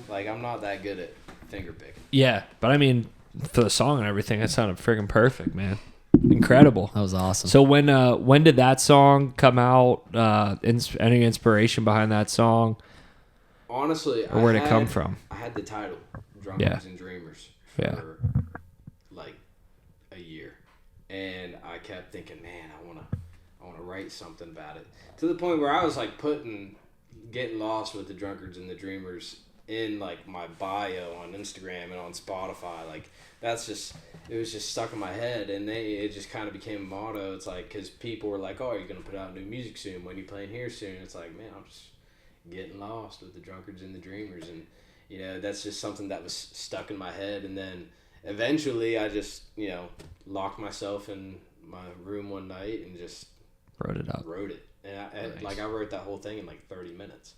Like, I'm not that good at finger picking. Yeah, but I mean, for the song and everything, it sounded friggin' perfect, man. Incredible. That was awesome. So when did that song come out? Any inspiration behind that song, Honestly, or where'd it come from? I had the title, Drunkards and Dreamers, for Yeah. like a year. And I kept thinking, man, I wanna write something about it. To the point where I was like getting lost with the Drunkards and the Dreamers in like my bio on Instagram and on Spotify. Like, it was just stuck in my head, and it just kind of became a motto. It's like, because people were like, oh, are you going to put out new music soon? When you playing here soon? It's like, man, I'm just getting lost with the Drunkards and the Dreamers. And, you know, that's just something that was stuck in my head. And then eventually I just, you know, locked myself in my room one night and just Wrote it up. wrote it. And Nice. I wrote that whole thing in like 30 minutes.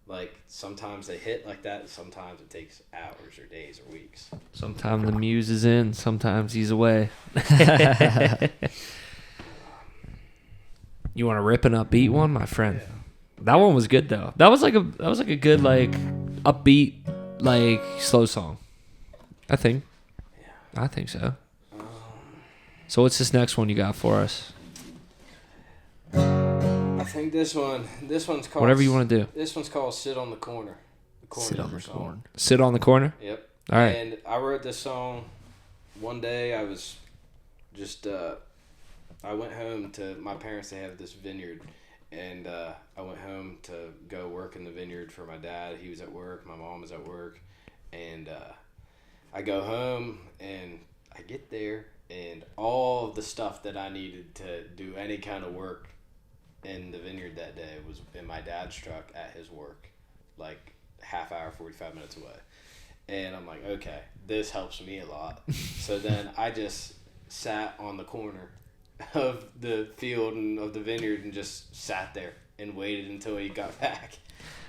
Like, sometimes they hit like that, sometimes it takes hours or days or weeks. Sometimes the muse is in, sometimes he's away. You want to rip an upbeat one, my friend? Yeah. That one was good though. That was like a good like upbeat like slow song. I think. Yeah. I think so. So what's this next one you got for us? I think this one's called... Whatever you want to do. This one's called Sit on the Corner. The Sit on Corner the song. corner. Sit on the corner. Yep. All right. And I wrote this song one day. I was just... I went home to my parents. They have this vineyard. And I went home to go work in the vineyard for my dad. He was at work. My mom was at work. And I go home and I get there. And all of the stuff that I needed to do any kind of work in the vineyard that day was in my dad's truck at his work, like half hour, 45 minutes away. And I'm like, okay, this helps me a lot. So then I just sat on the corner of the field and of the vineyard and just sat there and waited until he got back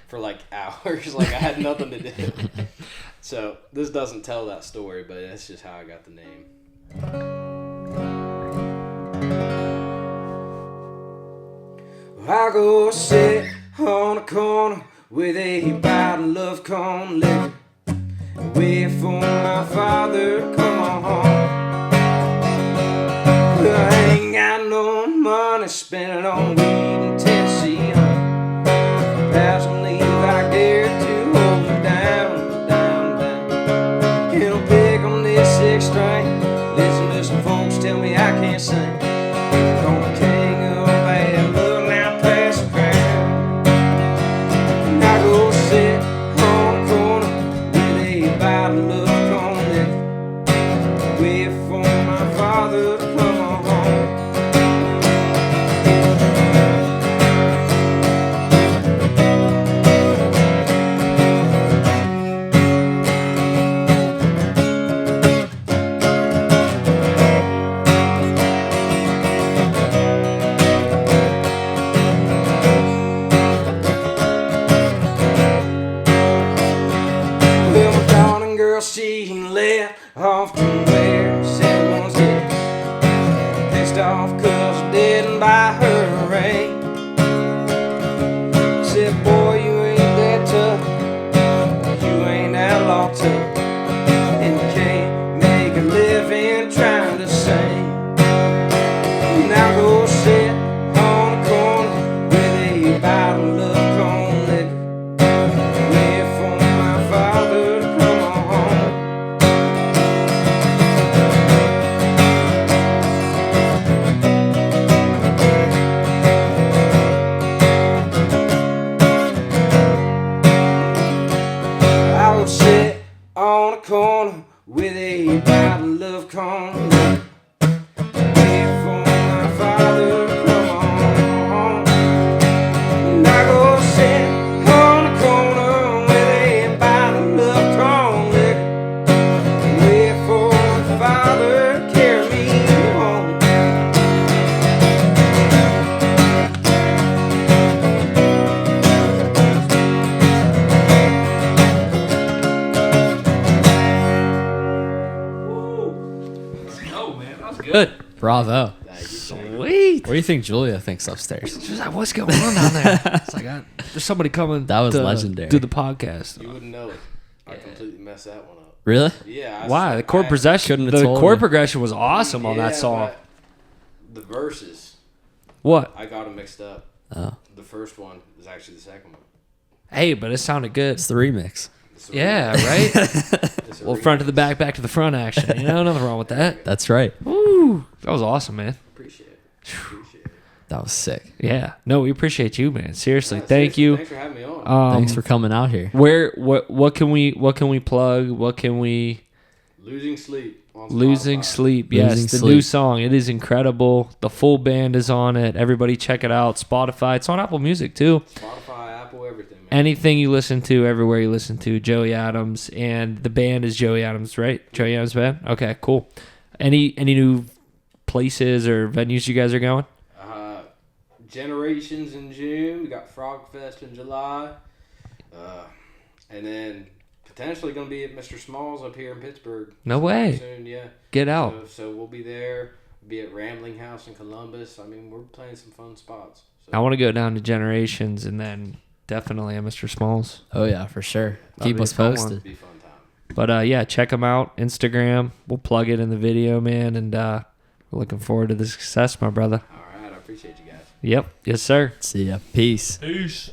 for like hours. Like, I had nothing to do. So this doesn't tell that story, but that's just how I got the name. I go sit on the corner with a bottle of corn liquor. Wait for my father to come on home. Well, I ain't got no money spent on weed in Tennessee, honey. That's a leave I dare to hold me down, down, down. And I'll pick on this six string. Listen to some folks tell me I can't sing. I'm the king of bad luck, now pass the crown. And I go sit on the corner with a bottle of corn liquor. Wait for my father to come on home. Well, my darling girl, she left off to where San Juan's dead. Pissed off 'cause I didn't buy her a ring. Said, boy, you ain't that tough. You ain't outlaw tough. And you can't make a living trying to sing. Now go sit on the corner with a bottle of corn liquor. Wait for my father to come on home. I will sit on a corner with a bottle of corn liquor. Wait for my father to come on home. And I go sit on the corner with a bottle of corn liquor. Wait for my father to carry me home. Oh man, that was good. Bravo. Sweet. What do you think Julia thinks upstairs? She's like, what's going on down there? It's like, there's somebody coming. That was to legendary. Do the podcast. You wouldn't know it. I completely messed that one up. Really? Yeah. Why the chord progression? couldn't have The told chord me. progression was awesome on that song. The verses, What? I got them mixed up. Oh, The first one is actually the second one. Hey, but it sounded good. it's the remix. It's a Yeah, right. It's a Well, front to the back to the front action. You know, nothing wrong with that. That's right. Woo, that was awesome, man. Appreciate it. Appreciate it. That was sick. Yeah, no, we appreciate you, man. Seriously, Yeah, thank seriously, you. Thanks for having me on. Thanks for coming out here. What can we plug? What can we? Losing Sleep. On Losing Spotify. Sleep. Yes, Losing the Sleep. new song. It is incredible. The full band is on it. Everybody check it out. Spotify. It's on Apple Music too. Spotify, Apple, everything, man. Anything you listen to, everywhere you listen to, Joey Adams, and the band is Joey Adams, right? Joey Adams band. Okay, cool. Any new places or venues you guys are going? Generations in June. We got Frog Fest in July. And then potentially going to be at Mr. Smalls up here in Pittsburgh. No way. Soon, yeah. Get out. So we'll be there. Be at Rambling House in Columbus. I mean, we're playing some fun spots. So. I want to go down to Generations and then definitely at Mr. Smalls. Oh yeah, for sure. That'd Keep be us a fun one. posted. Be a fun time. But yeah, check them out. Instagram. We'll plug it in the video, man. And we're looking forward to the success, my brother. All right. I appreciate you guys. Yep. Yes, sir. See ya. Peace. Peace.